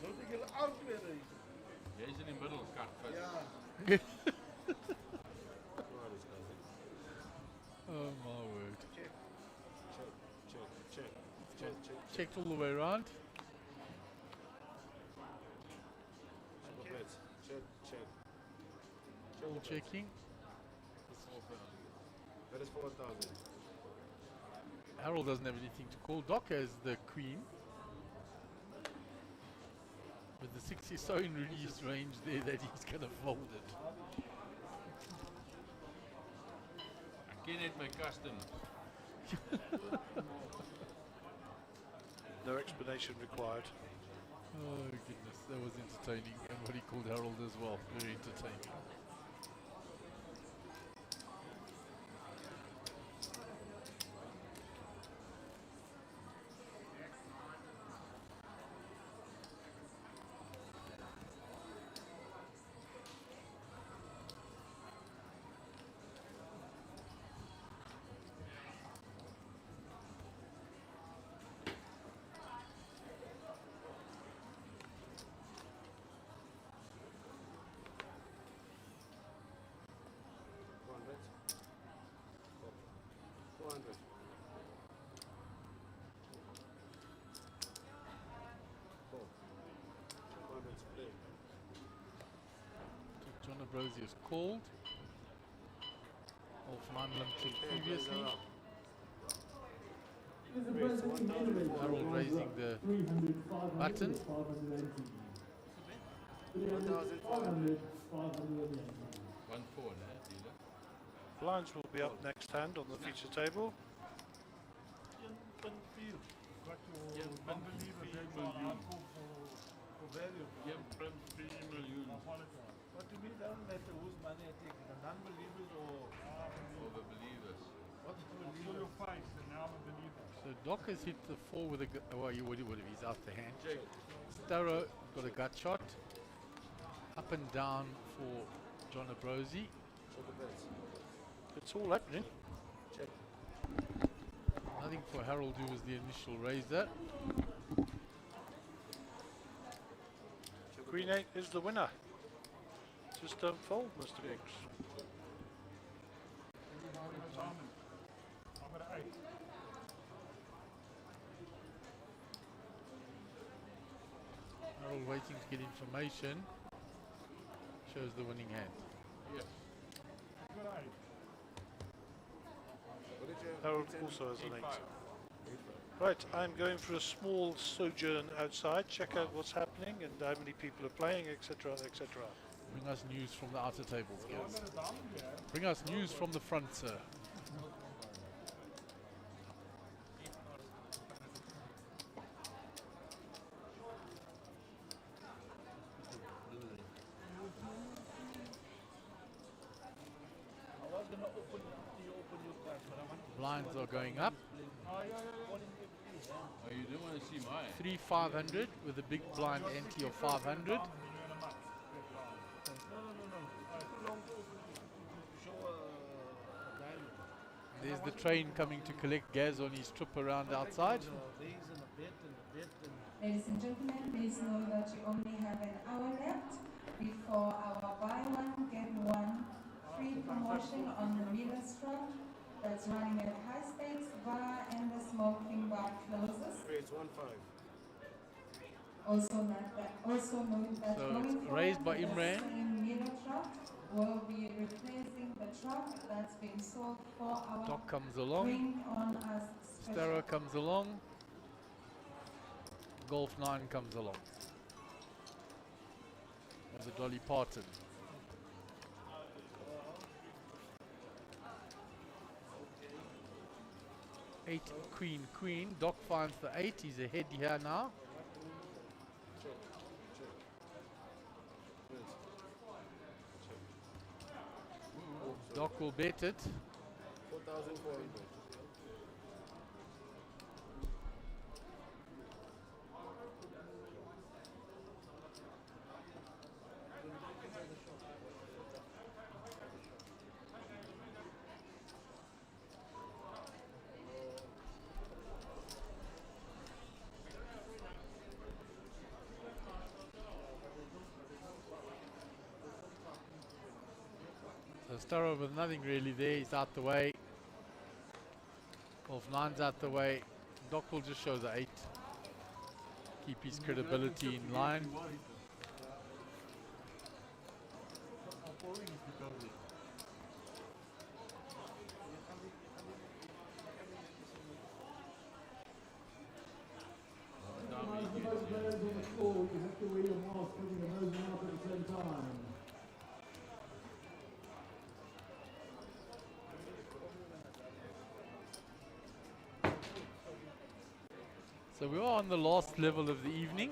Don't you get out with it? Jy's in die middel, katvis. Yeah. Oh my word. Check. Checked all the way around. Check. All checking. That is 4,000. Harold doesn't have anything to call. Doc has the queen. But the 6 is so in release range there that he's going to fold it. I ken net my customers. No explanation required. Oh goodness, that was entertaining. And what he called Harold as well. Very entertaining. John Ambrosius called. unlimited previously. Mr. President, Harold raising the 300, 500, button. 580. 300, 500, 580. 1-4, né, dealer? Blinds will be up next hand on the feature table. But to me, it doesn't matter whose money I take, the non-believers or the believers. what is the believer? Your face, and now I'm a believer. So Doc has hit the 4 with a well, he would have, he's out the hand. Starrow got a gut shot. Up and down for John Abrosi. It's all happening. Nothing for Harold, who was the initial raiser. Queen 8 is the winner. Just don't fold, Mr. Brooks. Harold waiting to get information. Shows the winning hand. Yes. Harold also has an 8. Right, I'm going for a small sojourn outside, check out what's happening and how many people are playing, etc., etc. Bring us news from the outer tables, guys. Bring us news from the front, sir. Blinds are going up. Oh, you didn't want to see mine? 3,500 with a big blind ante of 500. There's the train coming to collect Gaz on his trip around outside. Ladies and gentlemen, please know that you only have an hour left before our buy one, get one free promotion on the Miller's truck that's running at high stakes bar and the smoking bar closes. Raise 1-5. Also note that So going it's raised by forward, Imran. the same Miller truck will be replacing the truck that's being sold for our Doc comes along. Bring on Us special. Starrow comes along. Golf 9 comes along. With the Dolly Parton. Eight, Queen, Queen. Doc finds the 8. He's ahead here now. Doc will bet it. 4,400. So Starrow with nothing really there, he's out the way. Golf 9's out the way. Doc will just show the 8. Keep his credibility in line. Those players on the court, you have to wear your mask, putting your nose and mouth at the same time. So we are on the last level of the evening.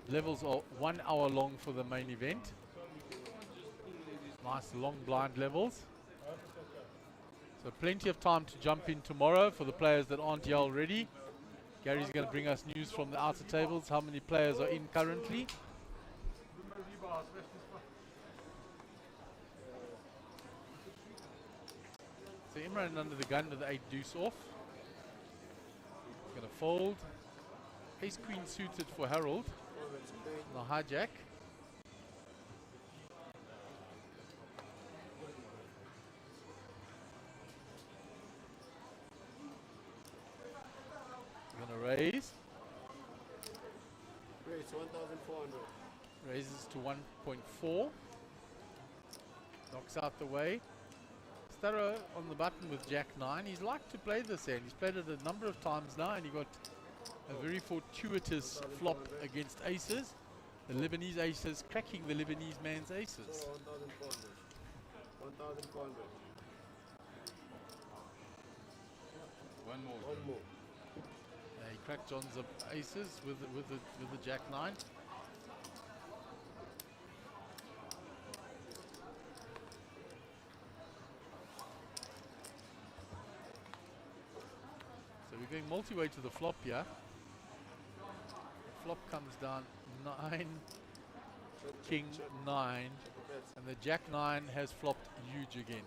Levels are 1 hour long for the main event. Nice long blind levels. So plenty of time to jump in tomorrow for the players that aren't here already. Gary's going to bring us news from the outer tables, how many players are in currently. So Imran under the gun with the 8 deuce off. Going to fold. Ace queen suited for Harold. The hijack. Going to raise. Raise 1,400. Raises to 1.4. Knocks out the way. Starrow on the button with Jack 9. He's liked to play this hand. He's played it a number of times now, and he got a very fortuitous flop against aces. The Lebanese aces cracking the Lebanese man's aces. 1,400. One more. One more. He cracked John's aces with the Jack 9. So we're going multi-way to the flop here. Flop comes down 9, King 9, and the Jack 9 has flopped huge again.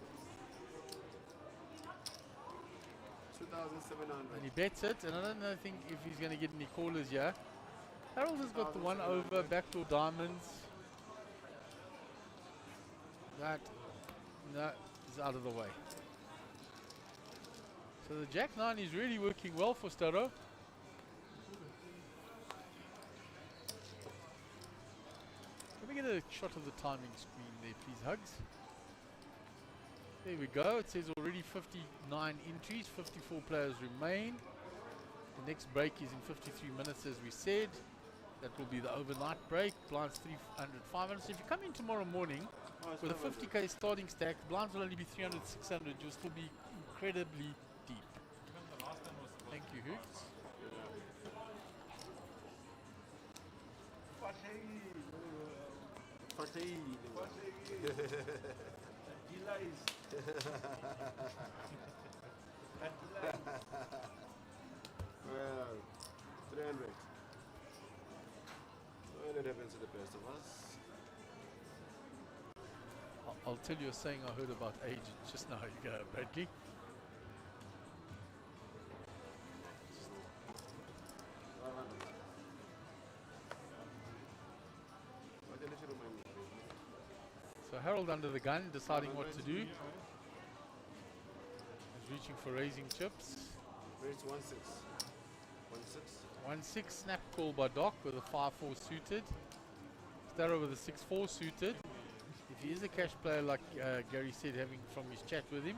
2,700. And he bets it, and I don't think if he's going to get any callers here. Harold has got the one over, backdoor diamonds. That is out of the way. So the Jack 9 is really working well for Starrow. Let me get a shot of the timing screen there, please, Hugs. There we go. It says already 59 entries, 54 players remain. The next break is in 53 minutes, as we said. That will be the overnight break. Blinds 300, 500. So if you come in tomorrow morning with a 50k starting stack, blinds will only be 300, 600. You'll still be incredibly deep. Thank you, Hoops. Well, 300. When it happens to the best of us. I'll tell you a saying I heard about age just now. You go, Bradley. So Harold under the gun, deciding what to do. He's reaching for raising chips. Raise 1-6. 1-6. 1-6 snap call by Doc with a 5-4 suited. Starrow with a 6-4 suited. If he is a cash player, like Gary said, having from his chat with him,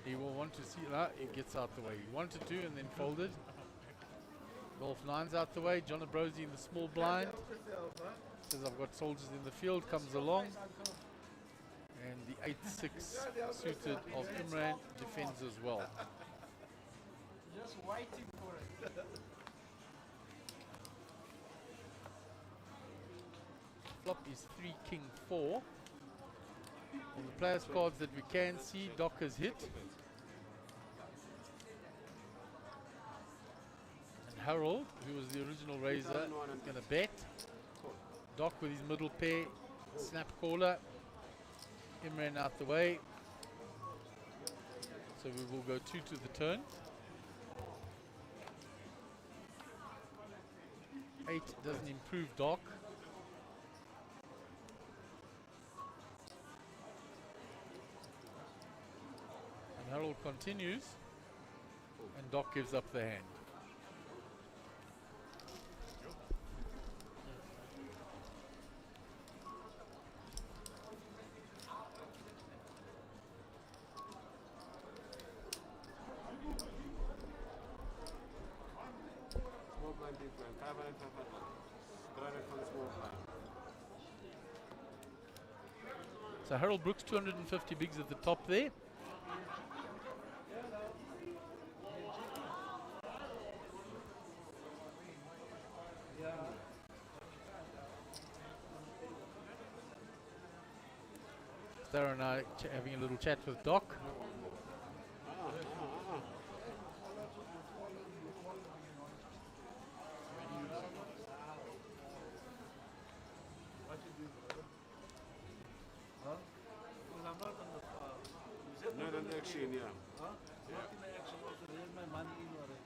he will want to see. It gets out the way. He wanted to and then folded. Golf 9's out the way. John Abrosi in the small blind. Says I've got soldiers in the field. Comes along. And the 8-6 suited of Imran defends as well. Just waiting for it. Flop is 3 King 4. On the players' cards that we can see, Doc has hit. And Harold, who was the original raiser, is going to bet. Doc with his middle pair, snap caller. Imran out the way. So we will go 2 to the turn. 8 doesn't improve Doc. And Harold continues. And Doc gives up the hand. Small blind, big blind. 500, 500. 300 for the small blind. So Harold Brooks, 250 bigs at the top there. Starrow and I having a little chat with Doc. Not on the action, yeah. Not in the action also, there's my money in already.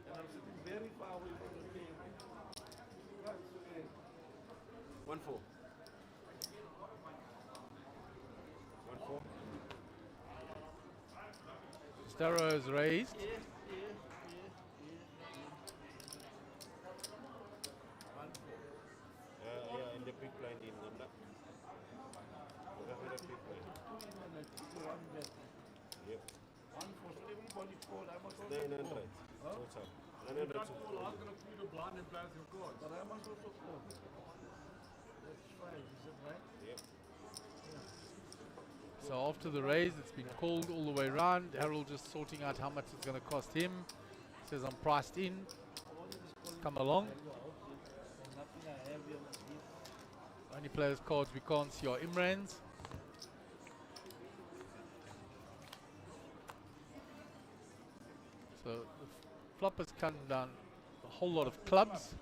And I'm sitting very far away from the game. That's okay. 1-4. 1-4. Starrow is raised. Yeah, in the big blind in Nanda. Yep. 900. Total. 900 to 400. Yep. So after the raise, it's been called all the way around. Harold just sorting out how much it's going to cost him. Says I'm priced in. Come along. Only players' cards we can't see are Imran's. So the flop has come down a whole lot of clubs.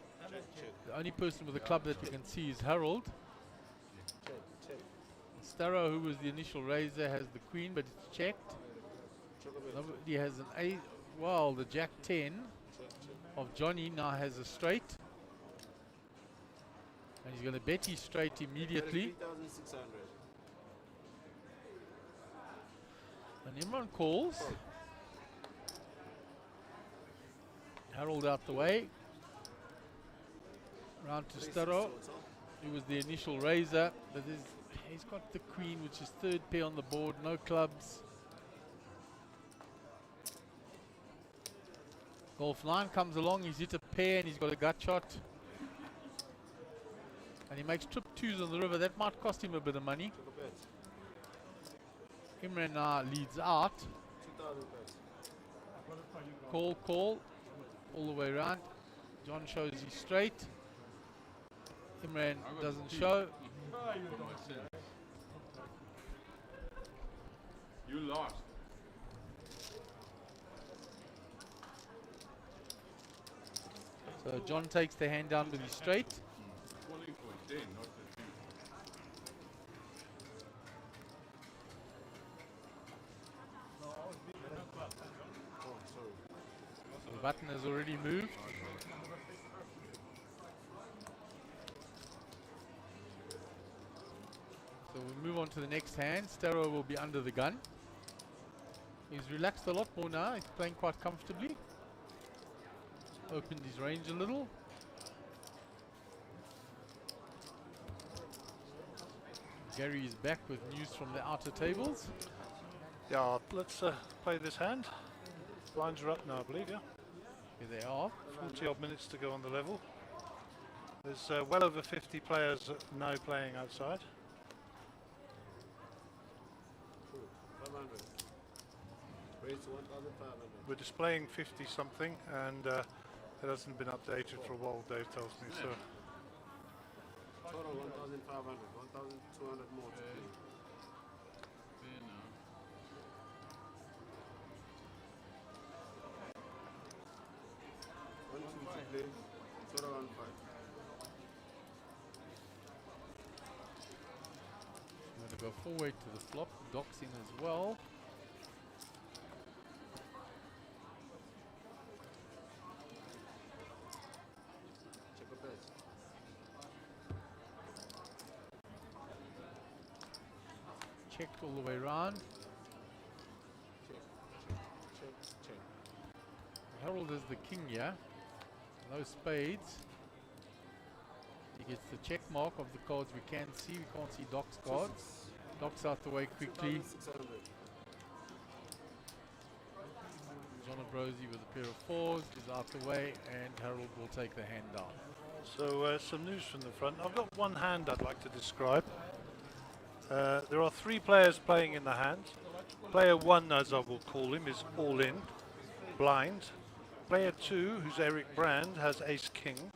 The only person with a club that you can see is Harold. Starrow, who was the initial raiser, has the queen, but it's checked. Nobody has an A. Well, the Jack 10 of Johnny now has a straight. And he's going to bet his straight immediately. 3,600. And Imran calls. Harold out the way. Round to Starrow, who was the initial raiser. But he's got the queen, which is third pair on the board, no clubs. Golf 9 comes along, he's hit a pair and he's got a gut shot. And he makes trip twos on the river. That might cost him a bit of money. Imran now leads out. 2,000 bets. Call, all the way around. John shows he's straight. Imran doesn't show. You lost. So John takes the hand down with his straight. Calling for 10, not the 2. The button has already moved. So we move on to the next hand. Starrow will be under the gun. He's relaxed a lot more now. He's playing quite comfortably. Opened his range a little. Gary is back with news from the outer tables. Yeah, let's play this hand. Blinds are up now, I believe, yeah? Here they are. 40 odd minutes to go on the level. There's well over 50 players now playing outside. 500. Raise to 1,500. We're displaying 50 something and it hasn't been updated for a while, Dave tells me, so. Total 1,500. 1,200 more to play. Fair now. One, two to play. Total 1,500. I'm going to go forward to the flop. Doc's in as well. Check a bet. Checked all the way around. Check. Harold is the king here. No spades. He gets the check mark of the cards we can see. We can't see Doc's cards. Doc's out the way quickly. 2,600. John Ambrosi with a pair of fours is out the way, and Harold will take the hand down. So some news from the front. I've got one hand I'd like to describe. There are 3 players playing in the hand. Player 1, as I will call him, is all in, blind. Player 2, who's Eric Brand, has ace-king.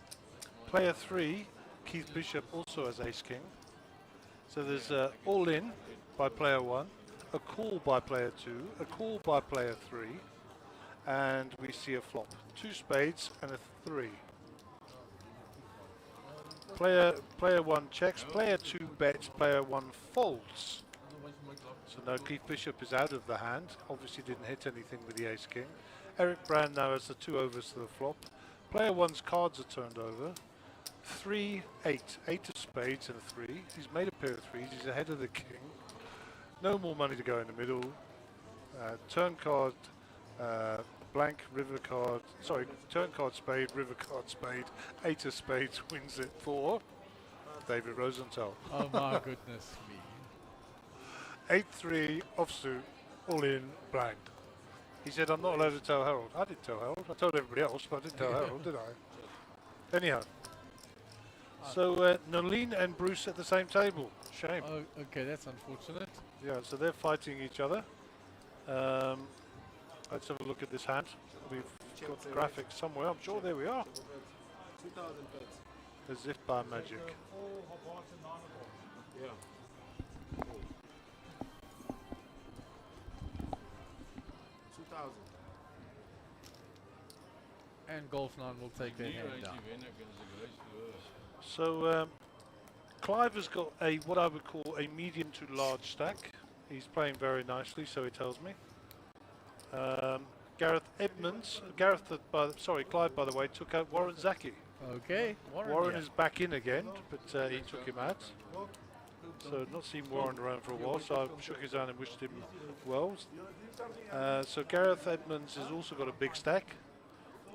Player 3, Keith Bishop, also has ace-king. So there's all in by player 1, a call by player 2, a call by player 3, and we see a flop. 2 spades and a 3. Player 1 checks, player 2 bets, player 1 folds. So now Keith Bishop is out of the hand, obviously didn't hit anything with the ace-king. Eric Brand now has the 2 overs to the flop. Player 1's cards are turned over. 3, 8. 8 of spades and a 3. He's made a pair of 3s, he's ahead of the king. No more money to go in the middle. Turn card, blank, river card, sorry, turn card spade, river card spade, 8 of spades wins it for David Rosenthal. Oh my goodness me. 8-3 offsuit, all in, blind. He said, I'm not allowed to tell Harold. I didn't tell Harold. I told everybody else, but I didn't tell Harold, did I? Anyhow. So Nolene and Bruce at the same table. Shame. Oh, okay, that's unfortunate. Yeah, so they're fighting each other. Let's have a look at this hand. We've got the graphics somewhere. I'm sure there we are. 2,000 pets. As if by magic. Yeah. Oh. 2,000. And Golf 9 will take their hand down. So Clive has got a what I would call a medium to large stack. He's playing very nicely, so he tells me. Clive, by the way, took out Warren Zaki. Okay, Warren is back in again, but he took him out. So not seen Warren around for a while, so I shook his hand and wished him well. So Gareth Edmonds has also got a big stack.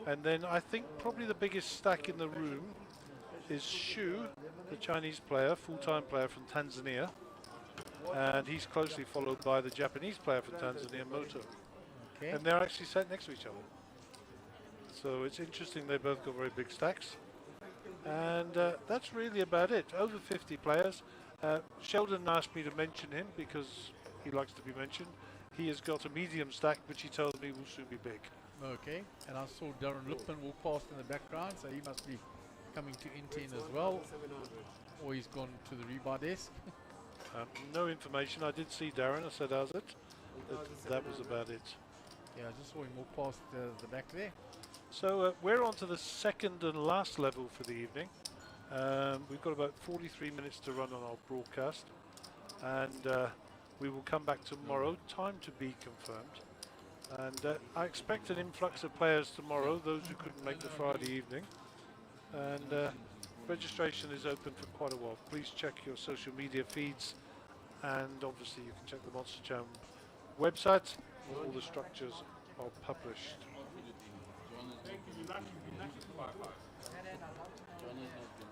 And then I think probably the biggest stack in the room is Shu, the Chinese player, full-time player from Tanzania. And he's closely followed by the Japanese player from Tanzania, Moto. Okay. And they're actually sat next to each other. So it's interesting, they both got very big stacks. And that's really about it. Over 50 players. Sheldon asked me to mention him because he likes to be mentioned. He has got a medium stack, which he tells me will soon be big. Okay, and I saw Darren Lipman walk past in the background, so he must be coming to enter in as well. Or he's gone to the rebar desk. No information. I did see Darren. I said, how's it? That was about it. Yeah, I just saw him walk past the back there. So we're on to the second and last level for the evening. We've got about 43 minutes to run on our broadcast. And we will come back tomorrow. Time to be confirmed. And I expect an influx of players tomorrow, those who couldn't make the Friday evening. And registration is open for quite a while. Please check your social media feeds, and obviously you can check the Monster Jam website where all the structures are published.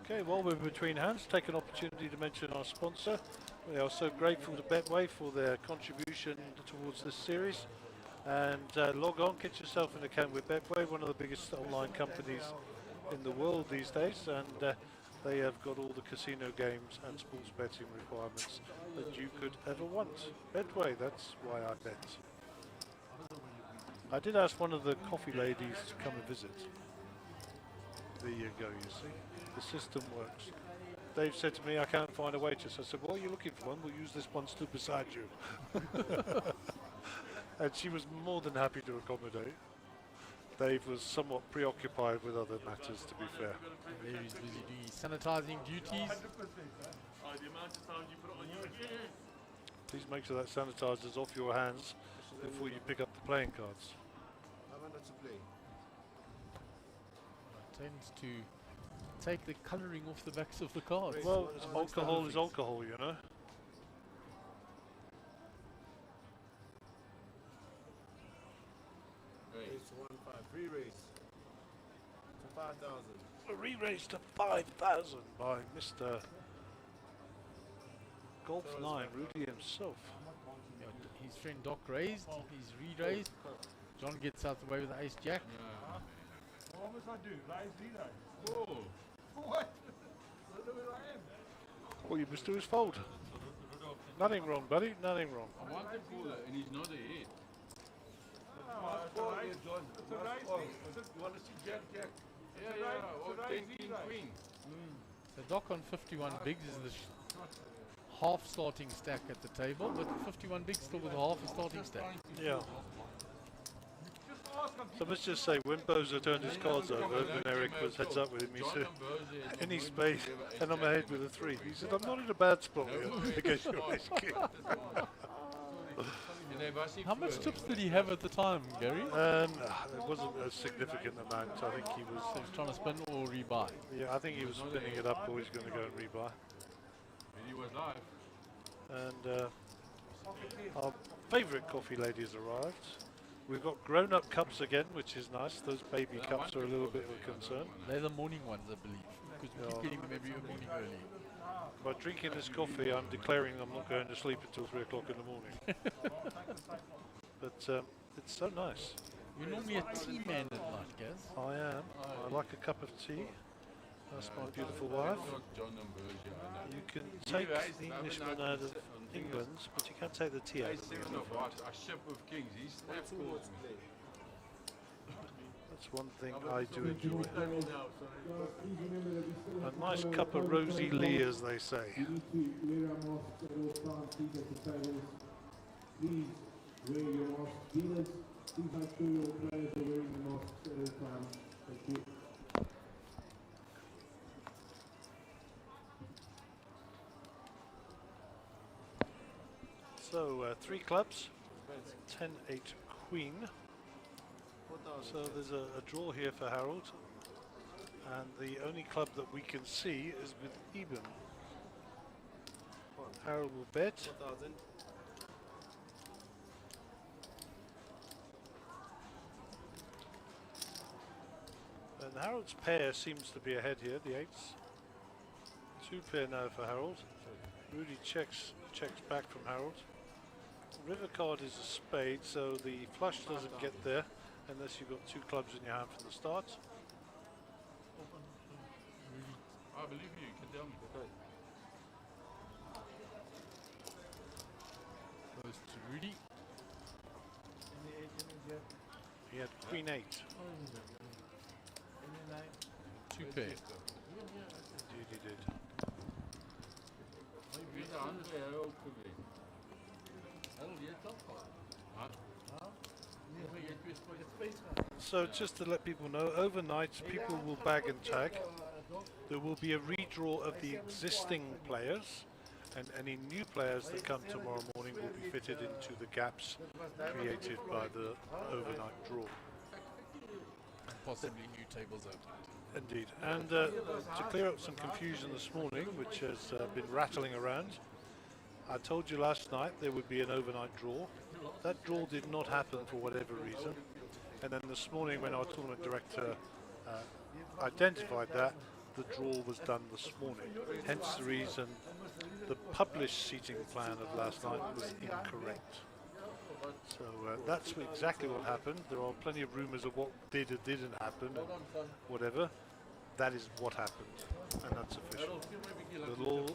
Okay, while we're between hands, take an opportunity to mention our sponsor. We are so grateful to Betway for their contribution towards this series. And log on, get yourself an account with Betway, one of the biggest online companies in the world these days, and they have got all the casino games and sports betting requirements that you could ever want. Betway, that's why I bet. I did ask one of the coffee ladies to come and visit. There you go, you see. The system works. Dave said to me, I can't find a waitress. I said, well, you're looking for one. We'll use this one stood beside you. And she was more than happy to accommodate. Dave was somewhat preoccupied with other matters, to be fair. There he's busy doing his sanitizing duties. Please make sure that sanitizer's off your hands before you pick up the playing cards. Tends to take the colouring off the backs of the cards. Well, alcohol is alcohol, you know. Race 1-5, re-race to 5,000. A re-race to 5,000 by Mr. Golf 9, Rudy himself. Yeah, his friend Doc raised, he's re-raised. John gets out the way with the ace jack. What must I do? Raise, re-raise? Oh. What? Look where I am. All you must do is fold. Nothing wrong, buddy, nothing wrong. I want to call it, and he's not ahead. It's a race. It's a race. You want to see Jack? Yeah, or 10 king queen. So Doc on 51 bigs is the half starting stack at the table, but 51 bigs still with half a starting stack. Yeah. So let's just say, when Bozo turned his cards over, when Eric was heads up with him, he said, any spade, and I'm ahead with a 3. He said, I'm not in a bad spot here against your ace king. How much chips did he have at the time, Gary? It wasn't a significant amount. I think he was trying to spin or rebuy. Yeah, I think he was spinning it up, or he's going to go and rebuy. He was live. And our favourite coffee lady has arrived. We've got grown-up cups again, which is nice. Those baby cups are a little bit of a concern. They're the morning ones, I believe, because we keep getting them every morning early. By drinking this coffee, I'm declaring I'm not going to sleep until 3 o'clock in the morning. But it's so nice. You're normally a tea man at night, Gaz. I am. I like a cup of tea. That's my beautiful wife. You can take the Englishman out of England, but you can't take the tea out of England. A ship of kings. He's That's one thing I do enjoy. A nice cup of rosy lee, as they say. Please wear your mask. Dealers, please make sure your players are wearing the masks at all times. Thank you. So 3 clubs, 10-8 queen. So there's a draw here for Harold, and the only club that we can see is with Eben. Harold will bet. 4,000. And Harold's pair seems to be ahead here, the 8s. 2 pair now for Harold. Rudy checks back from Harold. River card is a spade, so the flush doesn't get there unless you've got 2 clubs in your hand from the start. I believe you can tell me. Goes to Rudy. He had queen 8. 2 pair. Indeed he did. So just to let people know, overnight people will bag and tag. There will be a redraw of the existing players, and any new players that come tomorrow morning will be fitted into the gaps created by the overnight draw. And possibly new tables opened. Indeed. And to clear up some confusion this morning, which has been rattling around, I told you last night there would be an overnight draw. That draw did not happen for whatever reason. And then this morning when our tournament director identified that, the draw was done this morning. Hence the reason the published seating plan of last night was incorrect. So that's exactly what happened. There are plenty of rumours of what did or didn't happen and whatever. That is what happened, and that's official.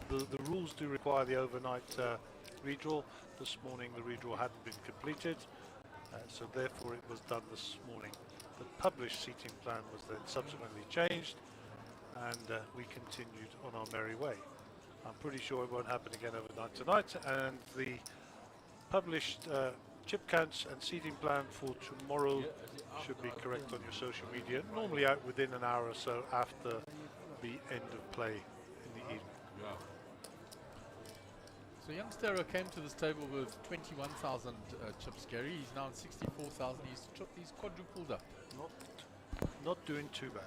The rules do require the overnight redraw. This morning the redraw hadn't been completed, so therefore it was done this morning. The published seating plan was then subsequently changed, and we continued on our merry way. I'm pretty sure it won't happen again overnight tonight, and the published chip counts and seating plan for tomorrow should be correct on your social media, normally out within an hour or so after the end of play in the evening. So young Stero came to this table with 21,000 chips, Gary. He's now on 64,000. He's quadrupled up. Not doing too bad.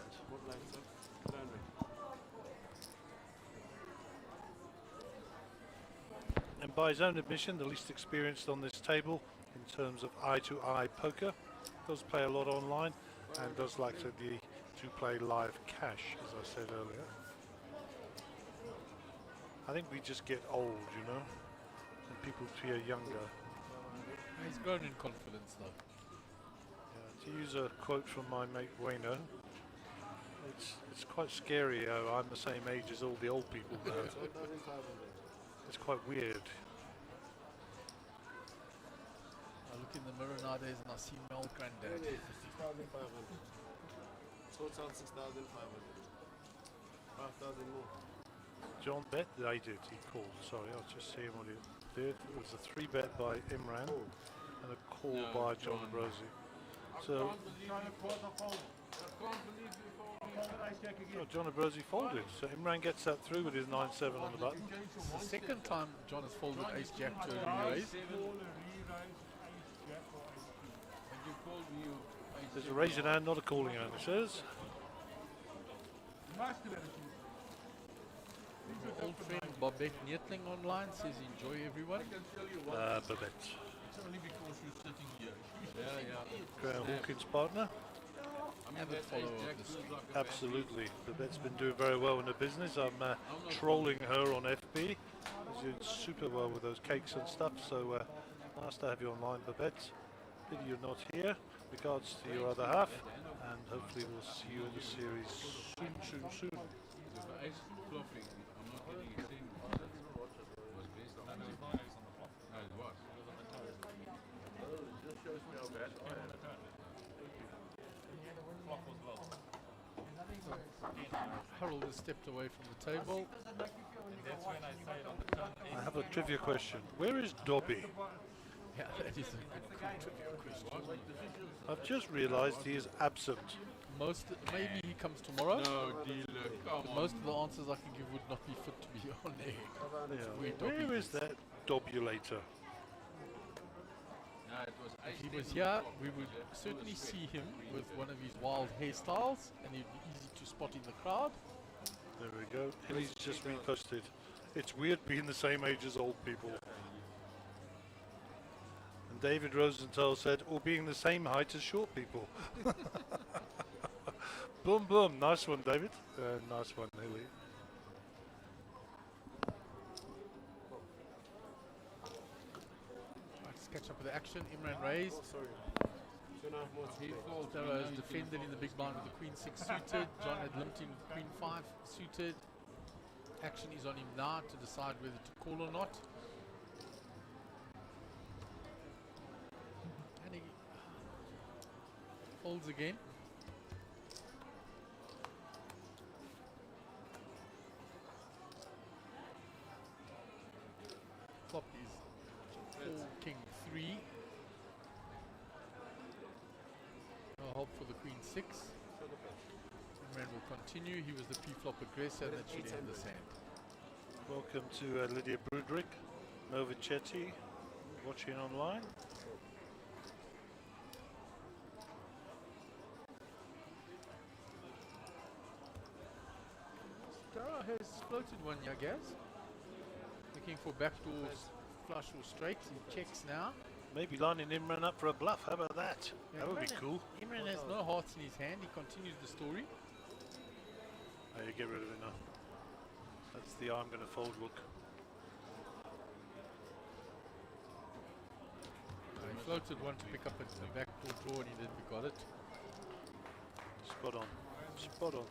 And by his own admission, the least experienced on this table in terms of eye-to-eye poker, does play a lot online and does like to play live cash, as I said earlier. I think we just get old, you know, and people appear younger. He's grown in confidence, though. Yeah, to use a quote from my mate Wayno, it's quite scary how I'm the same age as all the old people now. It's quite weird. I look in the mirror nowadays and I see my old granddad. 6,500. Total 6,500. 5,000 more. John bet? I did, he called. Sorry, I'll just see what he did. It was a 3-bet by Imran and a call by John Brosey. So, John Brosey folded. So Imran gets that through with his 9-7 on the button. It's the second time John has folded ace-jack to a re-raise. There's a raising hand, not a calling hand, it says. Old friend Babette Neetling online says enjoy everyone. Babette. It's only because you're sitting here. Graham Hawkins' partner. avid follower of the stream. Absolutely. Babette's been doing very well in the business. I'm trolling her on FB. She's doing super well with those cakes and stuff, so nice to have you online, Babette. Pity you're not here. Regards to your other half, and hopefully we'll see you in the series soon. The ice fluffing, I'm not getting it in. Was based on it was. Harold has stepped away from the table. I have a trivia question. Where is Dobby? Yeah, that is a good trivia question. I've just realised he is absent. Maybe he comes tomorrow. No, dealer, come But on. most of the answers I can give would not be fit to be on air. Yeah. Where is that Dobulator? Yeah, it was ice If he was table here, top, we would it was certainly fake. see him with one of his wild hairstyles, and he'd be easy to spot in the crowd. There we go. Hilly's just reposted. It's weird being the same age as old people. And David Rosenthal said, or being the same height as short people. Boom, boom. Nice one, David. Nice one, Hilly. Let's catch up with the action. Imran raised. Starrow has defended in the big blind with the Queen 6 suited. John had limped in with the Queen 5 suited. Action is on him now to decide whether to call or not. And he folds again. Flop is 4 King 3. No help for the Queen 6. Imran will continue. He was the pre-flop aggressor, and that should end the sand. Welcome to Lydia Brudrick, Mjpt, watching online. Starrow has floated one, I guess. Looking for backdoors, flush or straight. He checks now. Maybe lining Imran up for a bluff. How about that? Yeah, That would be Imran- cool. Imran has no hearts in his hand. He continues the story. Oh, you get rid of it now. That's the I'm going to fold look. He floated one to pick up a backdoor draw, and he didn't got it. Spot on. Spot on.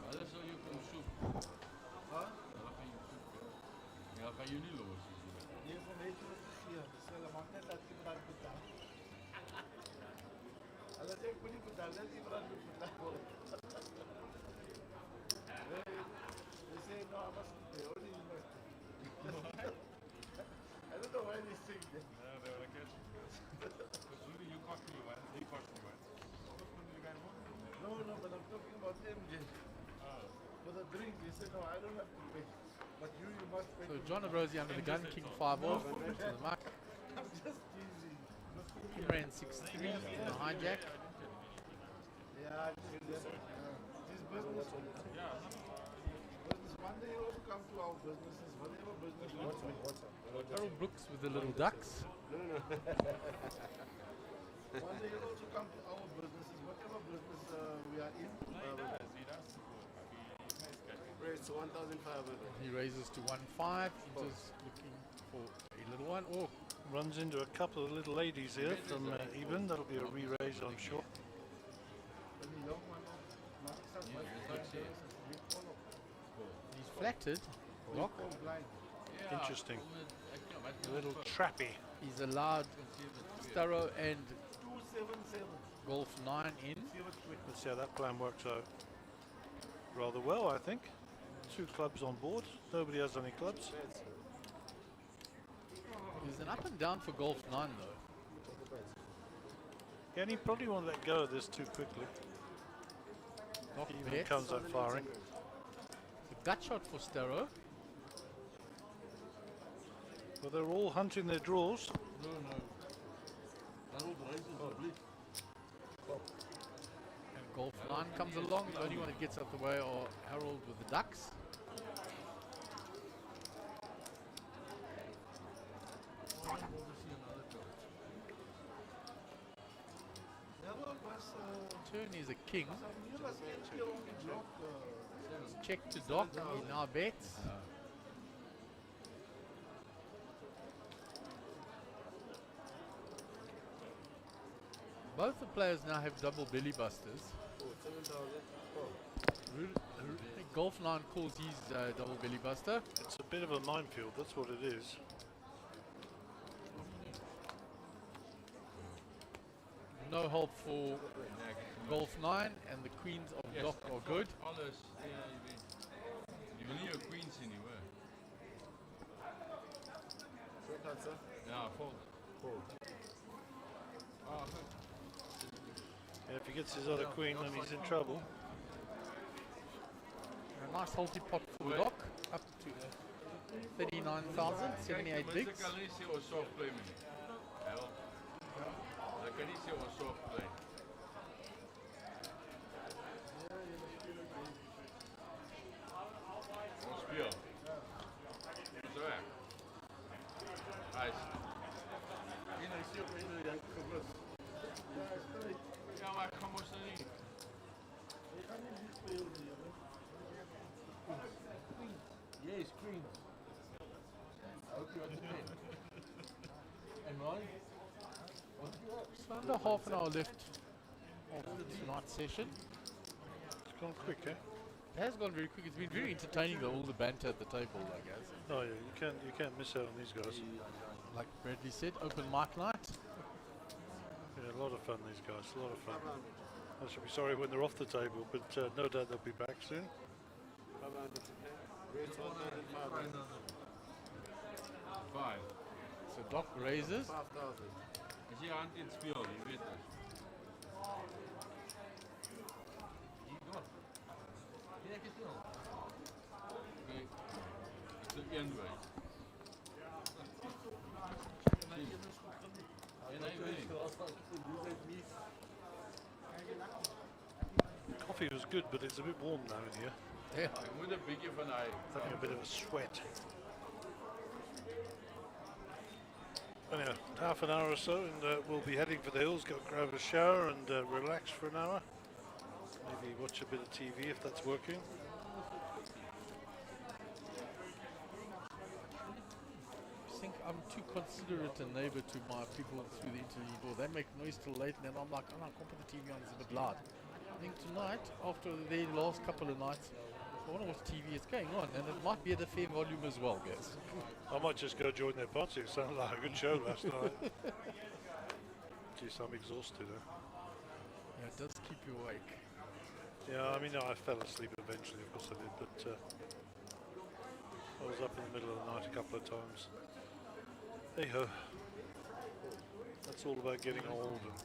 Alles zou je komen zoeken. Wat? Dan ga je zoeken. Ja, ga je niet los. Nee, van weet je wat is hier? Het is helemaal net dat je maar betaalt. Alles ik moet niet betalen, dat je maar moet betalen. They say no, I must pay, only you must pay. I don't know why they sing that. No, they were like, because you cost me one, he cost me one. No, but I'm talking about MJ. For the drink, they say no, I don't have to pay. But you must pay. So John and Rosie under the gun, King 5 off to the mark. I'm just teasing. Imran 6-3 in the hijack. Yeah, this business. Yeah. Business. One day you also come to our businesses, whatever business you want. Harold Brooks with the little ducks. No. One day you also come to our businesses, whatever business we are in. Raise to 1,500. He raises to 1-5. Just looking for a little one. Oh, Runs into a couple of little ladies here from Eben. That'll be a re-raise, I'm sure. he's flattered. Block. Interesting. A little trappy. He's allowed Starrow and 277. Golf 9 in. Let's see how that plan works out. Rather well, I think. 2 clubs on board. Nobody has any clubs. There's an up and down for Golf 9 though. Yeah, and he probably won't let go of this too quickly. Not He even bets. comes out firing. The gut shot for Starrow. Well, they're all hunting their draws. No. And Golf 9 comes along. The only one that gets out the way are Harold with the ducks. Turn is a king. Check to Doc. He now bets. Both the players now have double belly busters. Golf 9 calls his double belly buster. It's a bit of a minefield, that's what it is. No help for Golf 9, and the queens of Doc are good. Alles, je wil niet een queens anywhere. Short answer. Ja, fold. Fold. Ah, goed. Yeah, if he gets his other queen, then he's in trouble. A nice healthy pot for Doc, up to 39,000, 78 bigs. Ik kan niet zien wat soft play meneer. Help. Ik kan niet zien wat soft play. Wat speel? Wat is weg? Hij is... Ja, maar ik ga moest er niet. Yes, queen. Okay, what's the pin? And Ronnie? So under half an hour left of tonight's session. It's gone quick, eh? It has gone very quick. It's been very entertaining though, all the banter at the table, I guess. Oh yeah, you can't miss out on these guys. Like Bradley said, open mic night. Yeah, a lot of fun, these guys, a lot of fun. I should be sorry when they're off the table, but no doubt they'll be back soon. 5. So Doc raises. 5,000. Als je hand in het speel, je weet het. Kijk, het is de inweg. Coffee was good, but it's a bit warm now in here. Yeah. Je moet een beetje van hij. Having a bit of a sweat. Anyhow, half an hour or so, and we'll be heading for the hills. Go grab a shower and relax for an hour. Maybe watch a bit of TV if that's working. I think I'm too considerate a neighbor to my people through the internet door. They make noise till late, and then I'm like, oh no, I can't put the TV on, it's a bit loud. I think tonight, after the last couple of nights, I want to watch TV, it's going on, and it might be at a fair volume as well, guys. I might just go join their party. It sounded like a good show last night. Jeez, I'm exhausted. Yeah, it does keep you awake. Yeah, I mean, I fell asleep eventually, of course I did, but I was up in the middle of the night a couple of times. Hey ho. That's all about getting old, and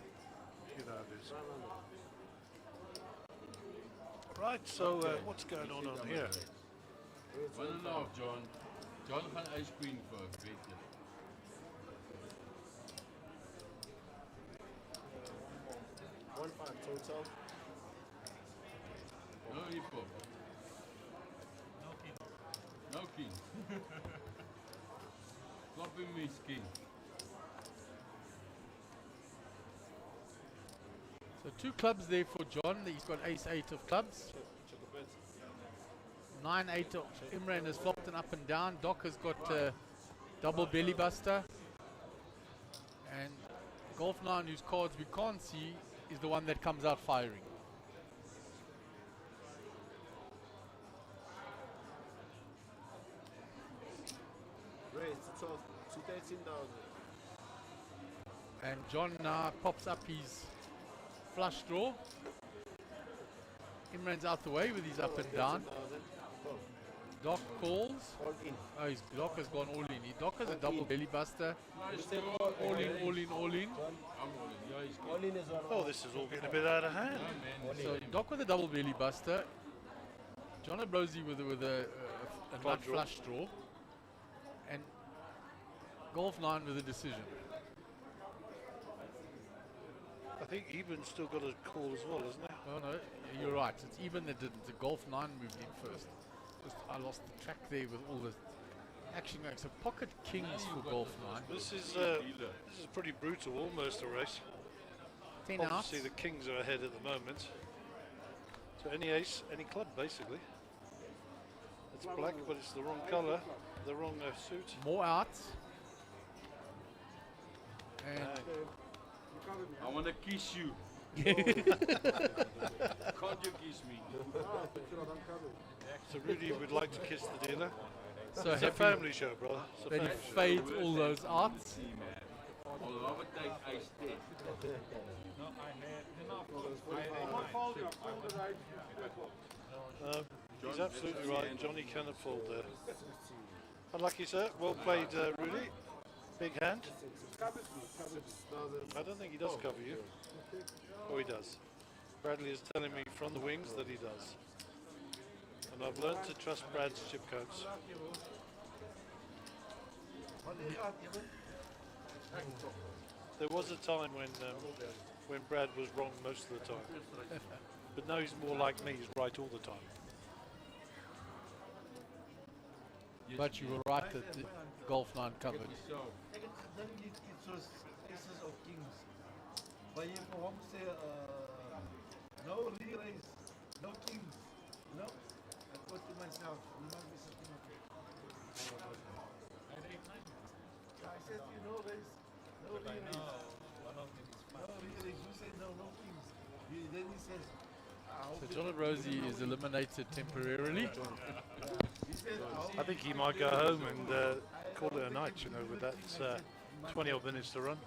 you know how it is. Right, so what's going on here? 1.5, John. John gaan ice queen voor, weet je. Total. No hip-hop. No king. Klap in mijn king. So 2 clubs there for John. He's got ace-8 of clubs. 9-8 of Imran has flopped and up and down. Doc has got double belly buster. And Golf 9, whose cards we can't see, is the one that comes out firing. Raise to 13,000. And John now pops up his flush draw. Imran's out the way with his up and down. Doc calls. Oh, Doc has gone all in. Doc has a double belly buster. All in, all in, all in. Oh, this is all getting a bit out of hand. So Doc with a double belly buster. John Abrosy with a nut flush draw. And Golf 9 with a decision. I think Eben's still got a call as well, isn't he? Oh no, you're right. It's even that didn't. The Golf 9 moved in first. I lost the track there with all the action going. So pocket kings for Golf 9. This is pretty brutal, almost a race. 10 outs. Obviously the kings are ahead at the moment. So any ace, any club basically. It's black, but it's the wrong colour, the wrong suit. More outs. And I want to kiss you. Can't you kiss me? So Rudy would like to kiss the dealer. so It's a happy family show, brother. It's a that he family show. fades all those outs. I'll have a take ice tea. He's absolutely right. Johnny can afford there. Unlucky, sir. Well played, Rudy. Big hand. I don't think he does cover you. Oh, he does. Bradley is telling me from the wings that he does. And I've learned to trust Brad's chip codes. There was a time when Brad was wrong most of the time. But now he's more like me, he's right all the time. But you were right that the golf 9 covered. Dan niet iets zoals Aces of Kings. Waar je gewoon zegt, no re-raise, no Kings. You know? I thought to myself, you must be something okay. I said, you know, raise, no re-raise. No re-raise. You say no, no Kings. Then he says, So John Rosie is eliminated temporarily. I think he might go home and call it a night, you know, with that 20 odd minutes to run.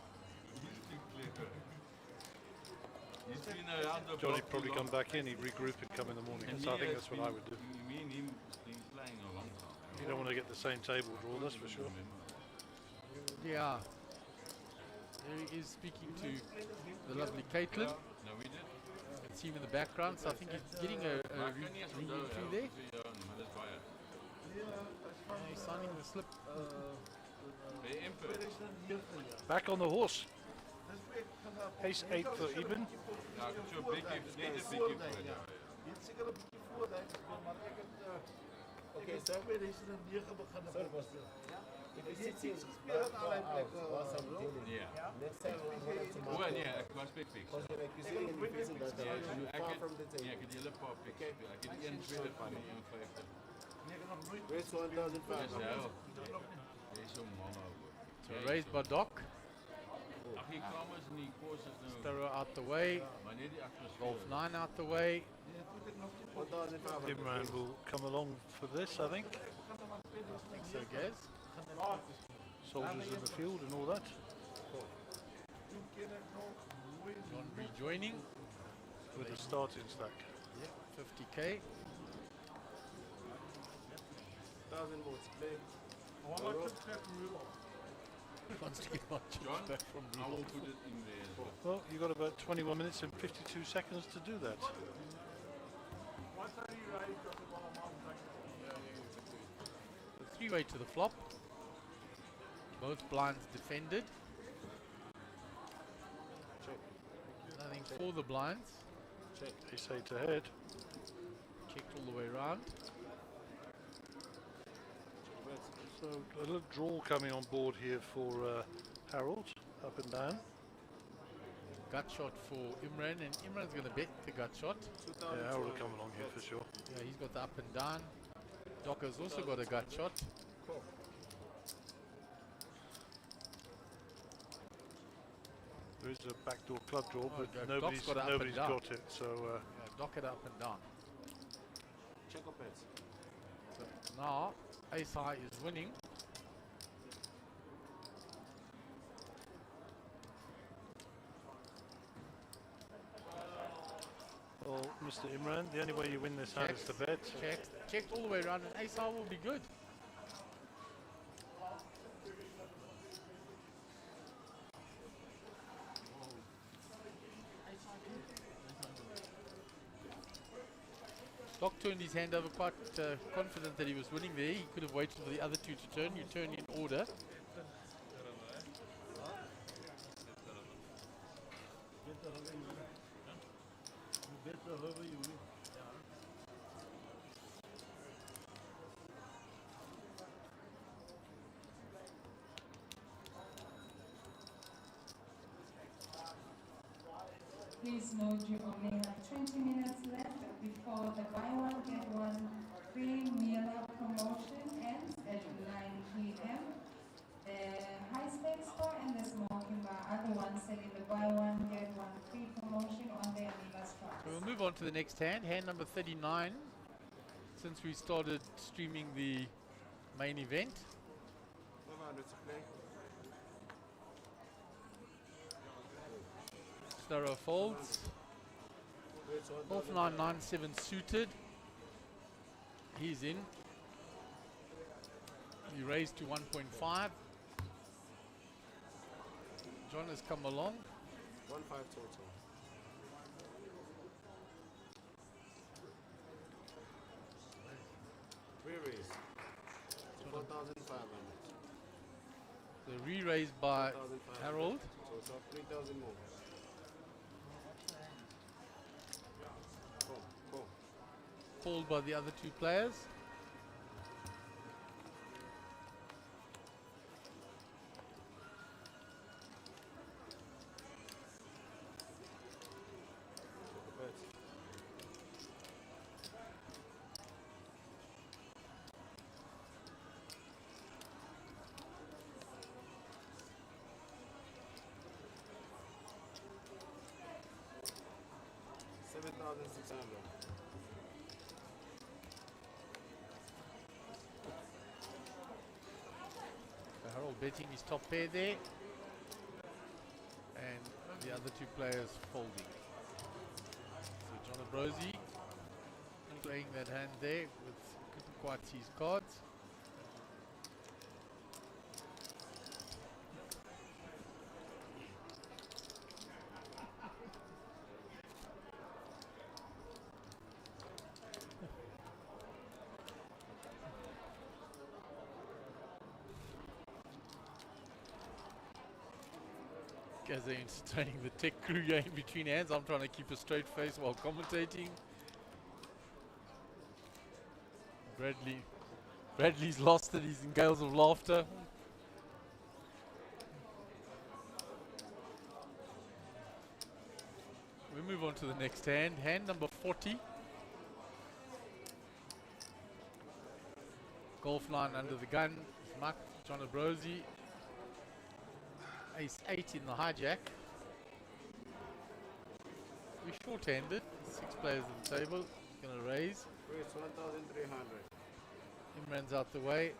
Johnny'd probably come back in, he'd regroup and come in the morning. So I think that's what I would do. Me and him been playing a long time. You don't want to get the same table draw, that's for sure. Yeah. There he is speaking to the lovely Caitlin. No, we did. You can see him in the background, so I think he's getting a re-entry there. He's signing the slip. Back on the horse. Ace 8 for Eben. Okay, so 2009 begonnen posten. Je ziet zich spelen aan allerlei plekken. Yeah. Next time we want to Well, yeah, ik was big fix. Because when accusing and defacing that far from the table. Ja, ik heb die hele paar picks. Ik heb die 1 tweede van die 51. Raise 1,500. Dit is zo'n man over. So raised by Doc. Ach, hier komen ze niet, courses nu. Sparrow out the way. Maar nee, die atmosfeer. Golf 9 out the way. 1,500. Imran will come along for this, I think. I think so, Gaz. Soldiers in the field and all that. John rejoining. With a starting stack. Yep, 50k. 1,000 votes. Play. Wants to get my chips back from I will Rudolph. put it in there as well. Well, you've got about 21 minutes and 52 seconds to do that. Three-way to the flop. Both blinds defended. Nothing for the blinds. Ace 8 ahead. Checked all the way around. So a little draw coming on board here for Harold, up and down. Gut shot for Imran, and Imran's going to bet the gut shot. Yeah, Harold will come along here for sure. Yeah, he's got the up and down. Doc has also got a gut shot. There is a backdoor club draw, but Doc's nobody's got it up and down. got it. So Yeah, Doc had up and down. Check up heads. So now, Ace High is winning. well, Mr. Imran, the only way you win this hand is to bet. Checked all the way around, and Ace High will be good. Doc turned his hand over quite confident that he was winning there. He could have waited for the other two to turn. You turn in order. note you only have 20 minutes left before the buy one get one free meal promotion ends at 9 p.m. The high stakes bar and the smoking bar are the ones selling the buy one get one free promotion on their Amiga straps. We'll move on to the next hand, hand number 39. Since we started streaming the main event, 500 to play. Starro folds. Rates Wolf 1,500. 997 suited. He's in. He raised to 1.5. John has come along. 1.5 total. Re-raise. 4,500. The re-raised by 4,500. Harold. So it's up 3,000 more. Boom. Called by the other two players. Bet. $7,600. Harold betting his top pair there. And the other two players folding. So John Abrosi playing that hand there with couldn't quite see his cards. As they're entertaining the tech crew here in between hands, I'm trying to keep a straight face while commentating. Bradley's lost it, he's in gales of laughter. We move on to the next hand, hand number 40. Golf 9 under the gun, Mark, John Abrosi. Ace 8 in the hijack. We're short-handed. 6 players on the table. Going to raise. Rates 1,300. Imran's out the way.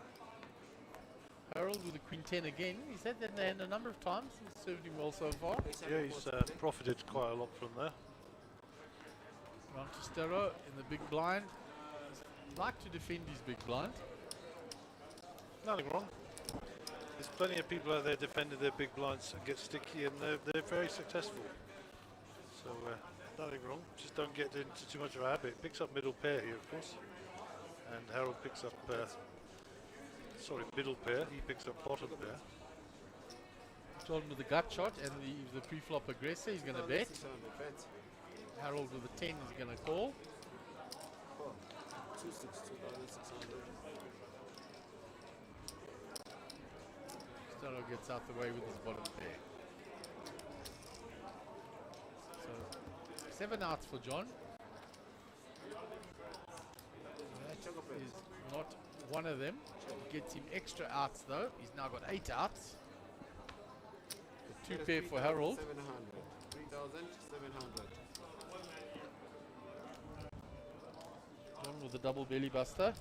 Harold with the Queen 10 again. He's had that in the hand a number of times. It's served him well so far. Yeah, he's profited quite a lot from there. Round to Starro in the big blind. He'd like to defend his big blind. Nothing wrong. There's plenty of people out there defending their big blinds and get sticky, and they're very successful. So nothing wrong. Just don't get into too much of a habit. Picks up middle pair here, of course, and Harold picks up middle pair. He picks up bottom pair. John with the gut shot and the pre-flop aggressor. He's going to bet. Harold with the 10 is going to call. 2,600. Starro gets out the way with his bottom pair. So 7 outs for John. That is not one of them. Gets him extra outs though. He's now got 8 outs. The 2 pair for Harold. 3,700. John with the double belly buster.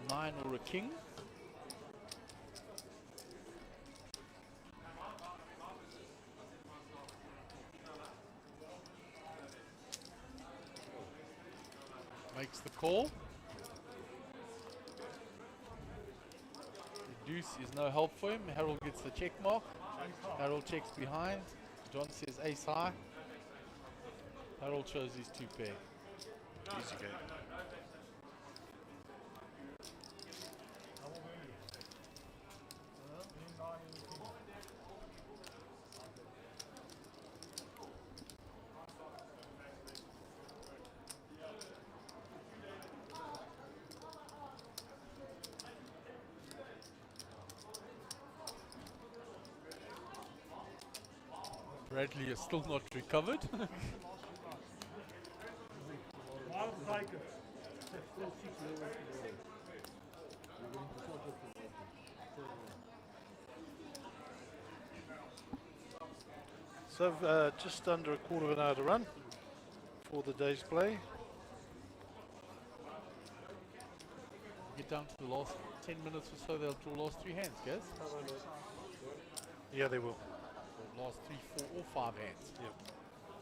9 or a king. Makes the call. The deuce is no help for him. Harold gets the check mark. Harold checks behind. John says ace high. Harold shows his 2 pair. Easy game. Bradley is still not recovered. So just under a quarter of an hour to run for the day's play. Get down to the last 10 minutes or so, they'll draw last 3 hands, guys. Yeah, they will. Last 3, 4 or 5 hands. Yep.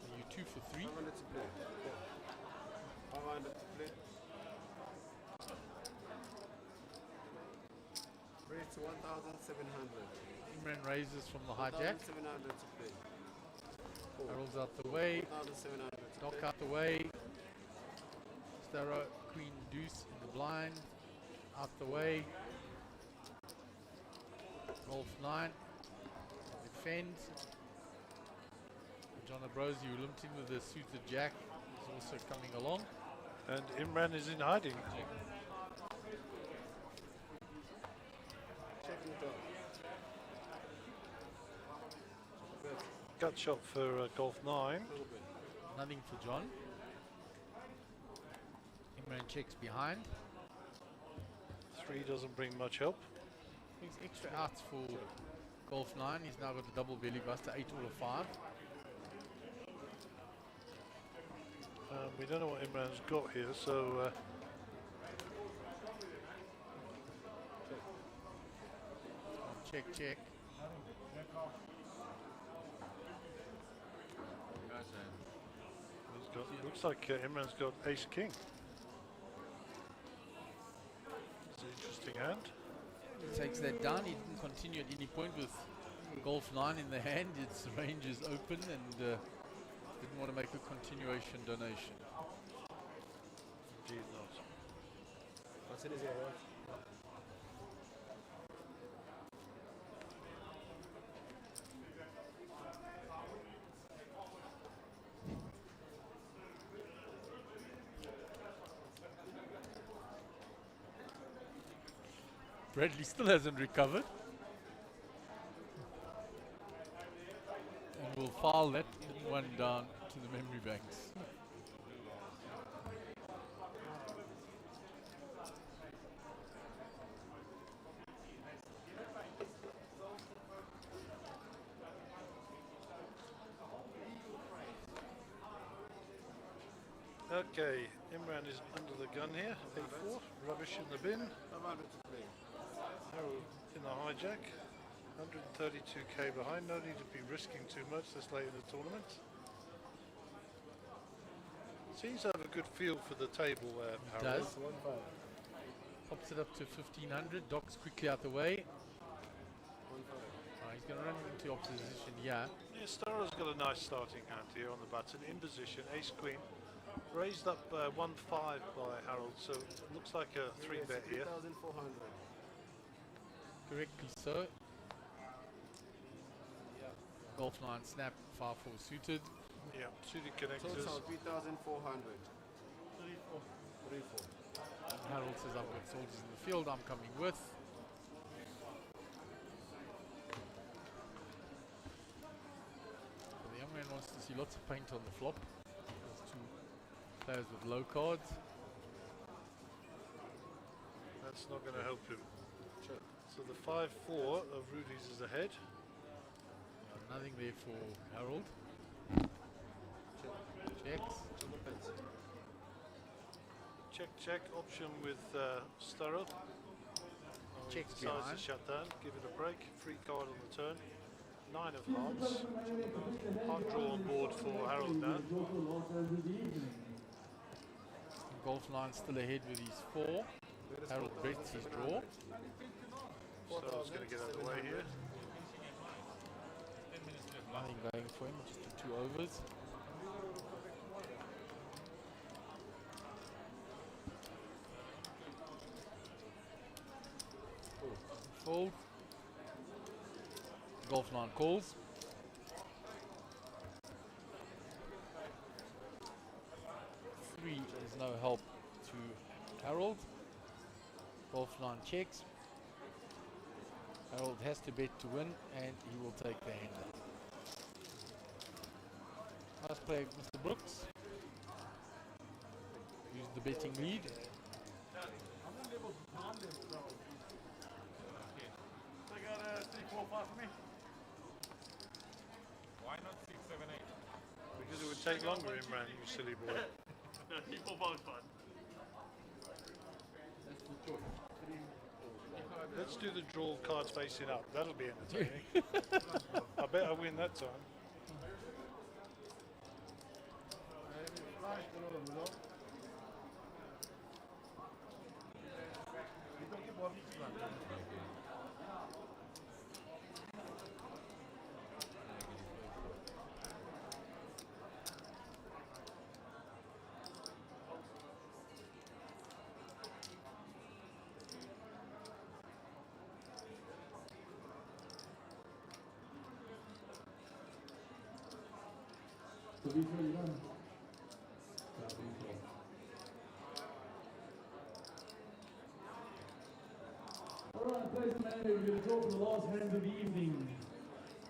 So you 2 for 3. 500 to play. 500 to play. Raise to 1,700. Imran raises from the hijack. 1,700 to play. Harold's out the way. 1,700 to Dock play. out the way. Starro, Queen, Deuce in the blind. Out the way. Golf 9. Defends. John Abrosi, who limped in with a suited jack, is also coming along. And Imran is in hiding. Checking it out. Gut shot for Golf 9. Nothing for John. Imran checks behind. 3 doesn't bring much help. Brings extra outs for Golf 9. He's now got a double belly buster, 8 all of 5. We don't know what Imran's got here, so Check, check. he's got, looks like Imran's got Ace King. It's an interesting hand. He takes that down. He didn't continue at any point with Golf 9 in the hand. Its range is open and didn't want to make a continuation donation. Indeed not. What's in his ear, right? Bradley still hasn't recovered. And we'll file that one down to the memory banks. Okay, Imran is under the gun here. 8-4, rubbish in the bin. 500 to play. Harold in the hijack. 132k behind. No need to be risking too much this late in the tournament. Seems to have a good feel for the table there, Harold. Does. Pops it up to 1500. Docks quickly out the way. He's going to run into opposition here. Yeah, Starrow's got a nice starting hand here on the button. In position, ace queen. Raised up 1-5 by Harold, so it looks like a 3-bet here. 3,400. Correctly so. Golf 9 snap, 5-4 suited. Yeah, suited connectors. Total 3,400. 3-4. Harold says, I've got soldiers in the field, I'm coming with. So the young man wants to see lots of paint on the flop. There's 2 players with low cards. That's not going to help him. So the 5-4 of Rudy's is ahead. Nothing there for Harold. Checks. Check, check. Option with Sturrow. Checks Decides behind. to shut down. Give it a break. Free card on the turn. 9 of hearts. Hard draw on board for Harold now. Golf 9 still ahead with his 4. Harold bets his draw. Sturrow's going to get out of the way here. Nothing going for him, just the 2 overs. Fold. Golf 9 calls. Three is no help to Harold. Golf 9 checks. Harold has to bet to win, and he will take the hand. play Mr. Brooks. Use the betting lead. Why not 6, 7, 8? Because it would take longer, Imran, you silly boy. Let's do the draw cards facing up. That'll be entertaining. I bet I win that time. Alright, ladies and gentlemen, we're going to draw for the last hand of the evening.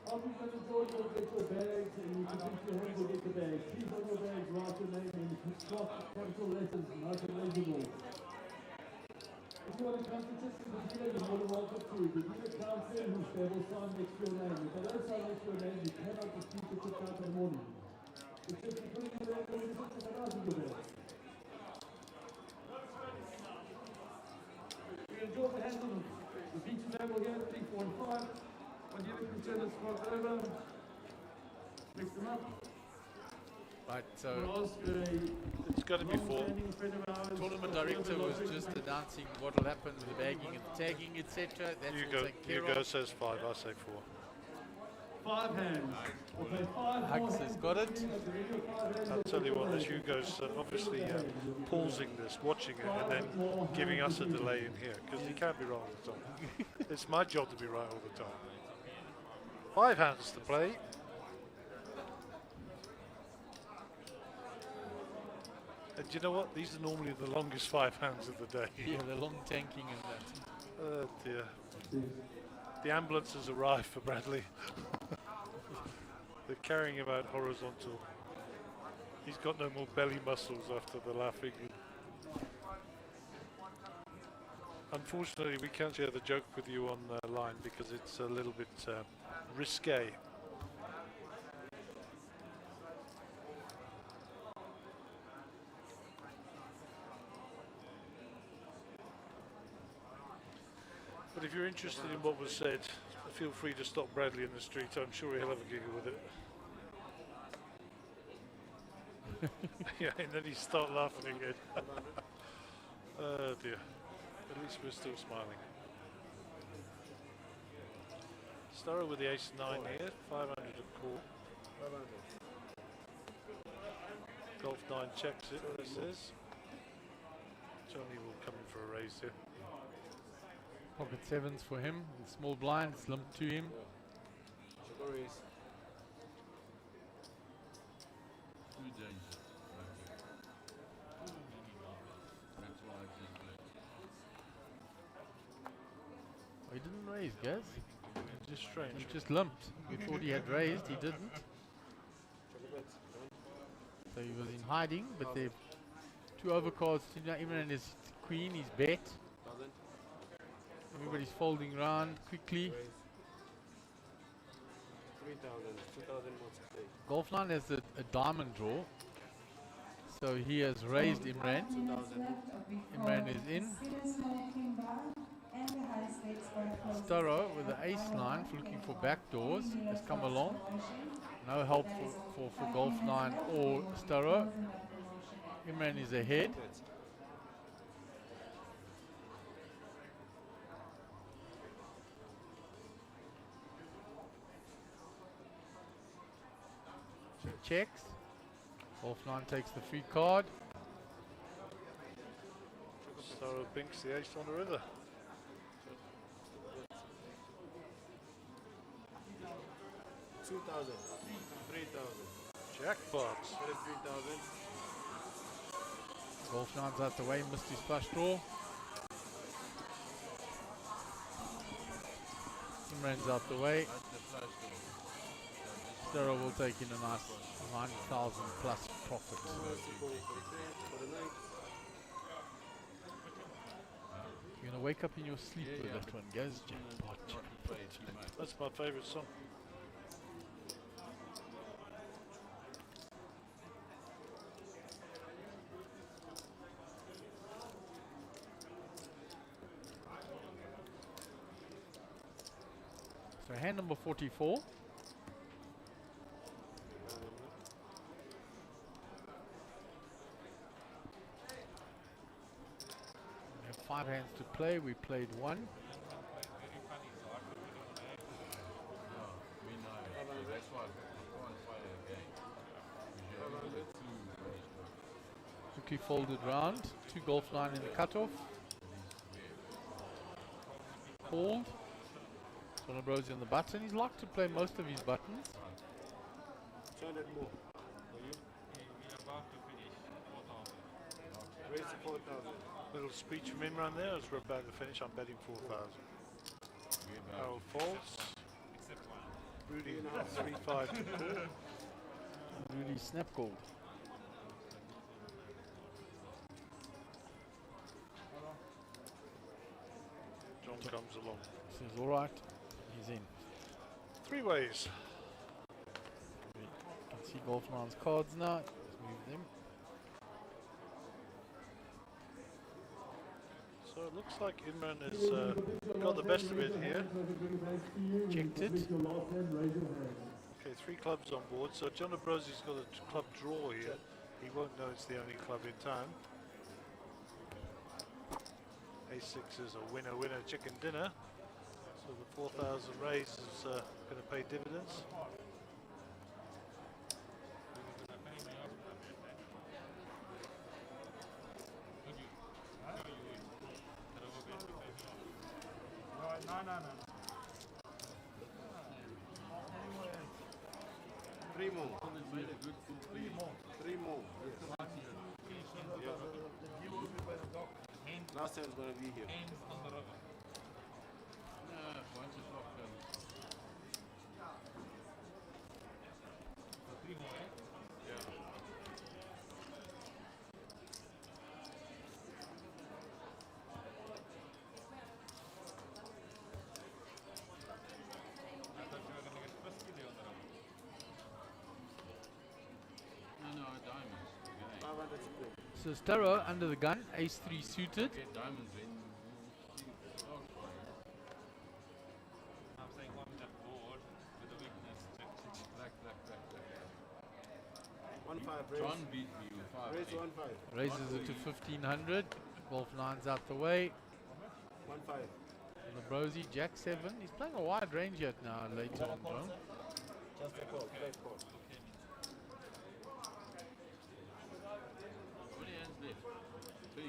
After you've done the draw, you'll get your bags, and you can put your hands will get the bags. Please on your bags, write your name in capital letters, nice and legible. If you want to come to just the dealer, you're more than welcome to. The dealer counts in who's there will sign next to your name. If they don't sign next to your name, you cannot dispute the kick out in the morning. It's just you put it in your bag, and you put it out of your bag. We're going to draw the hands on the beach table here, 3, 4, and 5. When you can turn the squad over, mix them up. Right, so We'll ask It's got to be 4. long-standing friend of ours, tournament director was just announcing what will happen with the bagging and the tagging, etc. That's all taken care Hugo of. says 5, I say 4. 5 hands. We'll play 5 more Hugs has hands. got it. At the end of 5 hands, I'll we'll tell you put what, the as bag. Hugo's obviously pausing this, watching it, and then giving us a delay in here, because he can't be right all the time. It's my job to be right all the time. 5 hands to play. And do you know what? These are normally the longest 5 hands of the day. Yeah, the long tanking and that. Oh dear. The ambulance has arrived for Bradley. They're carrying him out horizontal. He's got no more belly muscles after the laughing. Unfortunately, we can't share the joke with you on the line because it's a little bit risque. But if you're interested in what was said, feel free to stop Bradley in the street. I'm sure he'll have a giggle with it. Yeah, and then he start laughing again. Oh dear. At least we're still smiling. Starro with the ace-9 here, 500 a call. Golf 9 checks it, he says. Johnny will come in for a raise here. Pocket 7s for him. The small blind, it's limped to him. Sugar raise. Too dangerous. That's why I just played. Oh, he didn't raise, guys. It's just strange. He just limped. We thought he had raised, he didn't. So he was in hiding, but they've 2 overcards. Imran is queen, he's bet. Everybody's folding around quickly. 3,000, 2,000 more to play. Golf line has a diamond draw. So he has raised Imran. Imran is in. Starro with the ace line looking for back doors has come along. No help for Golf 9 or Starro. Imran is ahead. Checks. Golf 9 takes the free card. Starro binks the ace on the river. $2,000, 3,000, Jackpot. 3,000. Golf 9's out the way, missed his flush draw. Imran's out the way. That's the flush draw. So this Stero will take in a nice 9,000 plus profit. You're going to wake up in your sleep with that one, guys. Jackpot, jackpot. That's my favourite song. So hand number 44. We have 5 hands to play. We played 1. Quickly folded round. 2 golf 9 in the cutoff. Called. John Ambrose on the button. He's liked to play most of his buttons. Turn it more. Raise to 4,000. Little speech from Imran there as we're about to finish. I'm betting 4,000. Harold falls. Rudy 3-5. Rudy snap called. John comes along. Says all right. He's in. 3 ways. You can see Golf 9's cards now. Let's move them. So it looks like Imran has got the best of it here. Checked it. Okay, 3 clubs on board. So John Ambrosie's got a club draw here. He won't know it's the only club in town. A6 is a winner chicken dinner. So the 4,000 raise is going to pay dividends. No. 3 more. 3 more. Yes. Last time it's going to be here. So Stero under the gun, ace 3 suited. Get diamonds in. I'm saying on that board with a weakness. Black. 1-5 raise. John beat me with 5. Raise to 1-5. Raises it to 1,500. Golf 9's out the way. 1-5. Labrosi, Jack 7. He's playing a wide range yet now later on, John. Just a call. Great call. How many hands left? 3.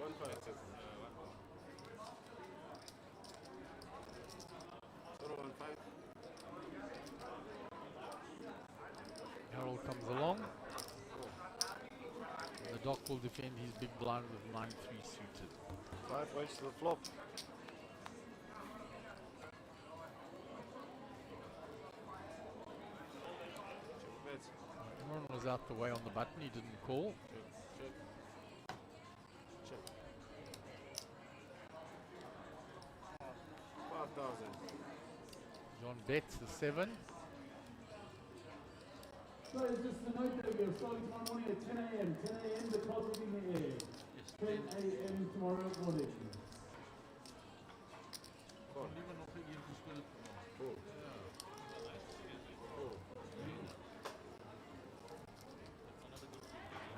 1-5. Total 1-5. Harold comes along. And the Doc will defend his big blind with 9-3 suited. 5 ways to the flop. Imran was out the way on the button, he didn't call. Check. 5,000. John bets the 7. So it's just a note that we're starting tomorrow morning at 10 a.m. 10 a.m. the cards will be in the air. 10 a.m. tomorrow morning.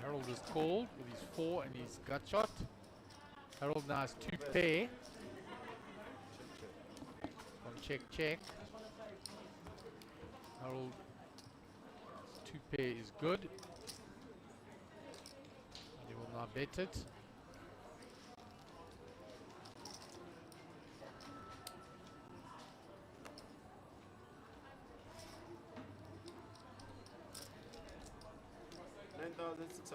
Harold is called with his 4 and his gut shot. Harold now has 2 pair. On check. Harold 2 pair is good. And he will now bet it. $9,600.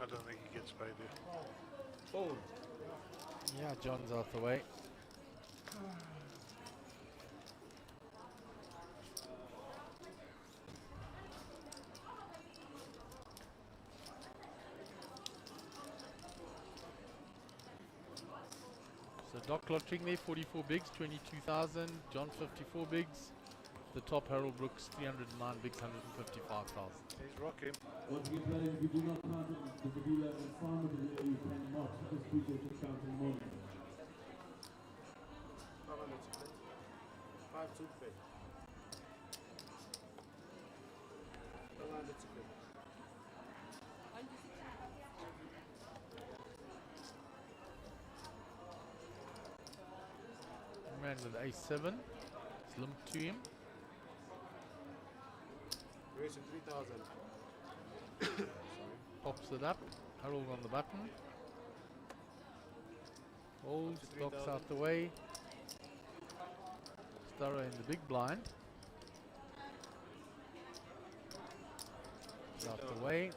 I don't think he gets paid there. Fold. Yeah, John's out the way. So Doc lotting there, 44 bigs, 22,000. John 54 bigs. The top Harold Brooks 309 bigs, 155,000. He's rocking. Once again, players, if you do not count the dealer in front of the dealer, you cannot dispute the counting money. 5 to play. 500 to play. Man with ace-7. It's limped to him. Raise to 3,000. Pops it up. Harold on the button. Holds, Doc's out the way. Starro in the big blind. It's out the way.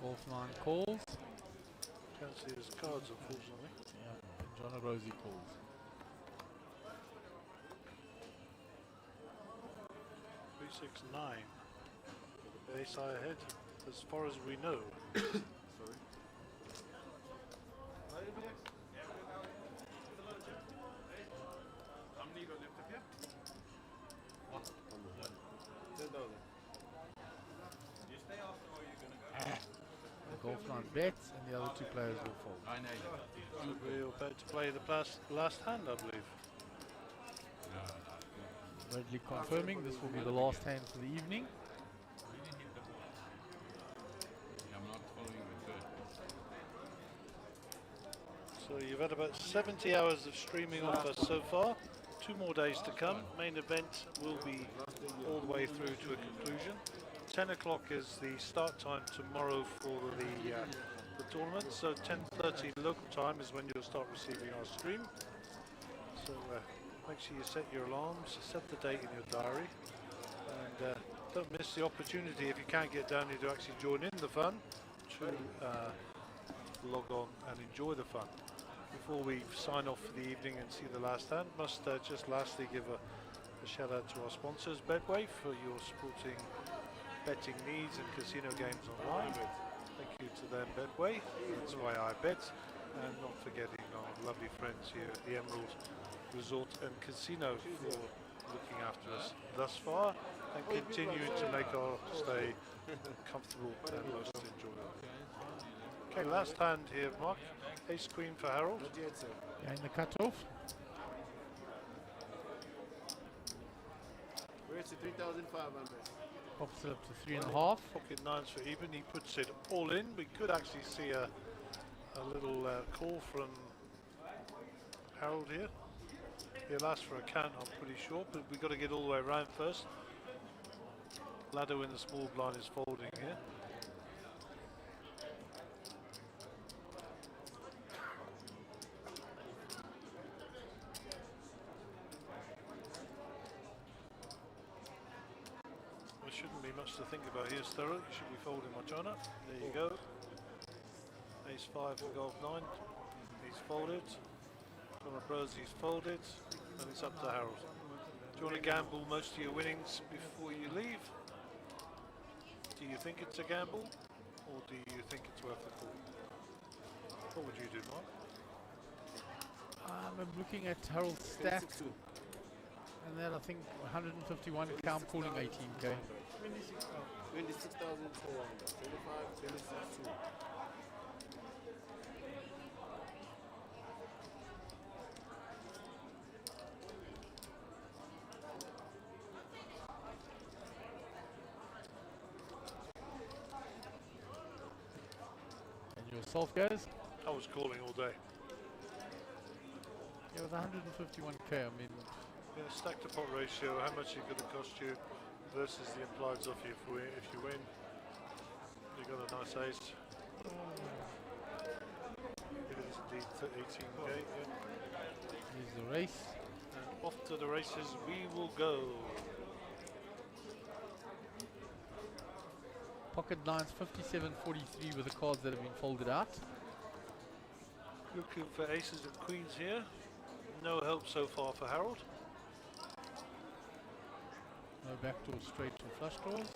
Golf 9 calls. Can't see his cards, unfortunately. Yeah, and John Rosie calls. 369. Ace high ahead, as far as we know. Sorry. How many you got left up here? 1. 10,000. You stay after or you're going to go? The golf 9 bets and the other two players will fold. I know. We're about to play the last hand, I believe. Bradley confirming this will be the last hand for the evening. I'm not following the bird. So you've had about 70 hours of streaming off us so far. 2 more days to come. Main event will be all the way through to a conclusion. 10 o'clock is the start time tomorrow for the tournament. So 10:30 local time is when you'll start receiving our stream. So make sure you set your alarms, set the date in your diary, and don't miss the opportunity if you can't get down here to actually join in the fun, to log on and enjoy the fun. Before we sign off for the evening and see the last hand, must just lastly give a shout out to our sponsors, Betway, for your supporting betting needs and casino games online. Thank you to them, Betway. That's why I bet. And not forgetting our lovely friends here at the Emerald Resort and Casino for looking after us thus far and continuing to make our stay comfortable and most enjoyable. Okay, last hand here, Mark. Ace Queen for Harold. Behind the cutoff. Raise to 3,500. Pops it up to 3.5. Pocket 9s for even. He puts it all in. We could actually see a little call from Harold here. He'll ask for a count, I'm pretty sure, but we've got to get all the way around first. Laddo in the small blind is folding here. There shouldn't be much to think about here, Sterling. You should be folding Machana. There you go. Ace 5 for Golf 9. He's folded. From Bros, he's folded. And it's up to Harold. Do you want to gamble most of your winnings before you leave? Do you think it's a gamble? Or do you think it's worth the call? What would you do, Mark? I'm looking at Harold's stats. And then I think 151 count calling 18k. 26,400. 25, 26, 2. And yourself, guys? I was calling all day. Yeah, with 151k, I mean... Yeah, stack to pot ratio, how much is it going to cost you versus the implied off you if you win. You got a nice ace. It is indeed 18k. Yeah. Here's the race. And off to the races we will go. Pocket nines 57-43 with the cards that have been folded out. Looking for aces and queens here. No help so far for Harold. No backdoor straight to flush draws.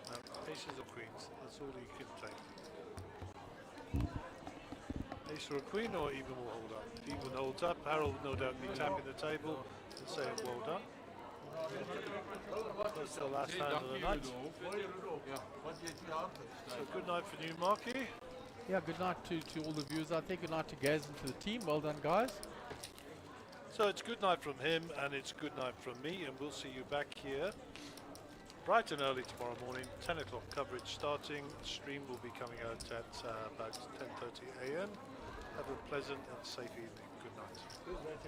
No, aces or queens, that's all he can play. Ace or a queen, or even will hold up. If even holds up, Harold will no doubt be tapping the table and saying well done. That's the last hand of the night. So good night for New Marquee. Yeah, good night to all the viewers out there. Good night to Gaz and to the team. Well done, guys. So it's good night from him and it's good night from me, and we'll see you back here bright and early tomorrow morning, 10 o'clock coverage starting. The stream will be coming out at about 10:30 a.m. Have a pleasant and safe evening. Good night. Good night,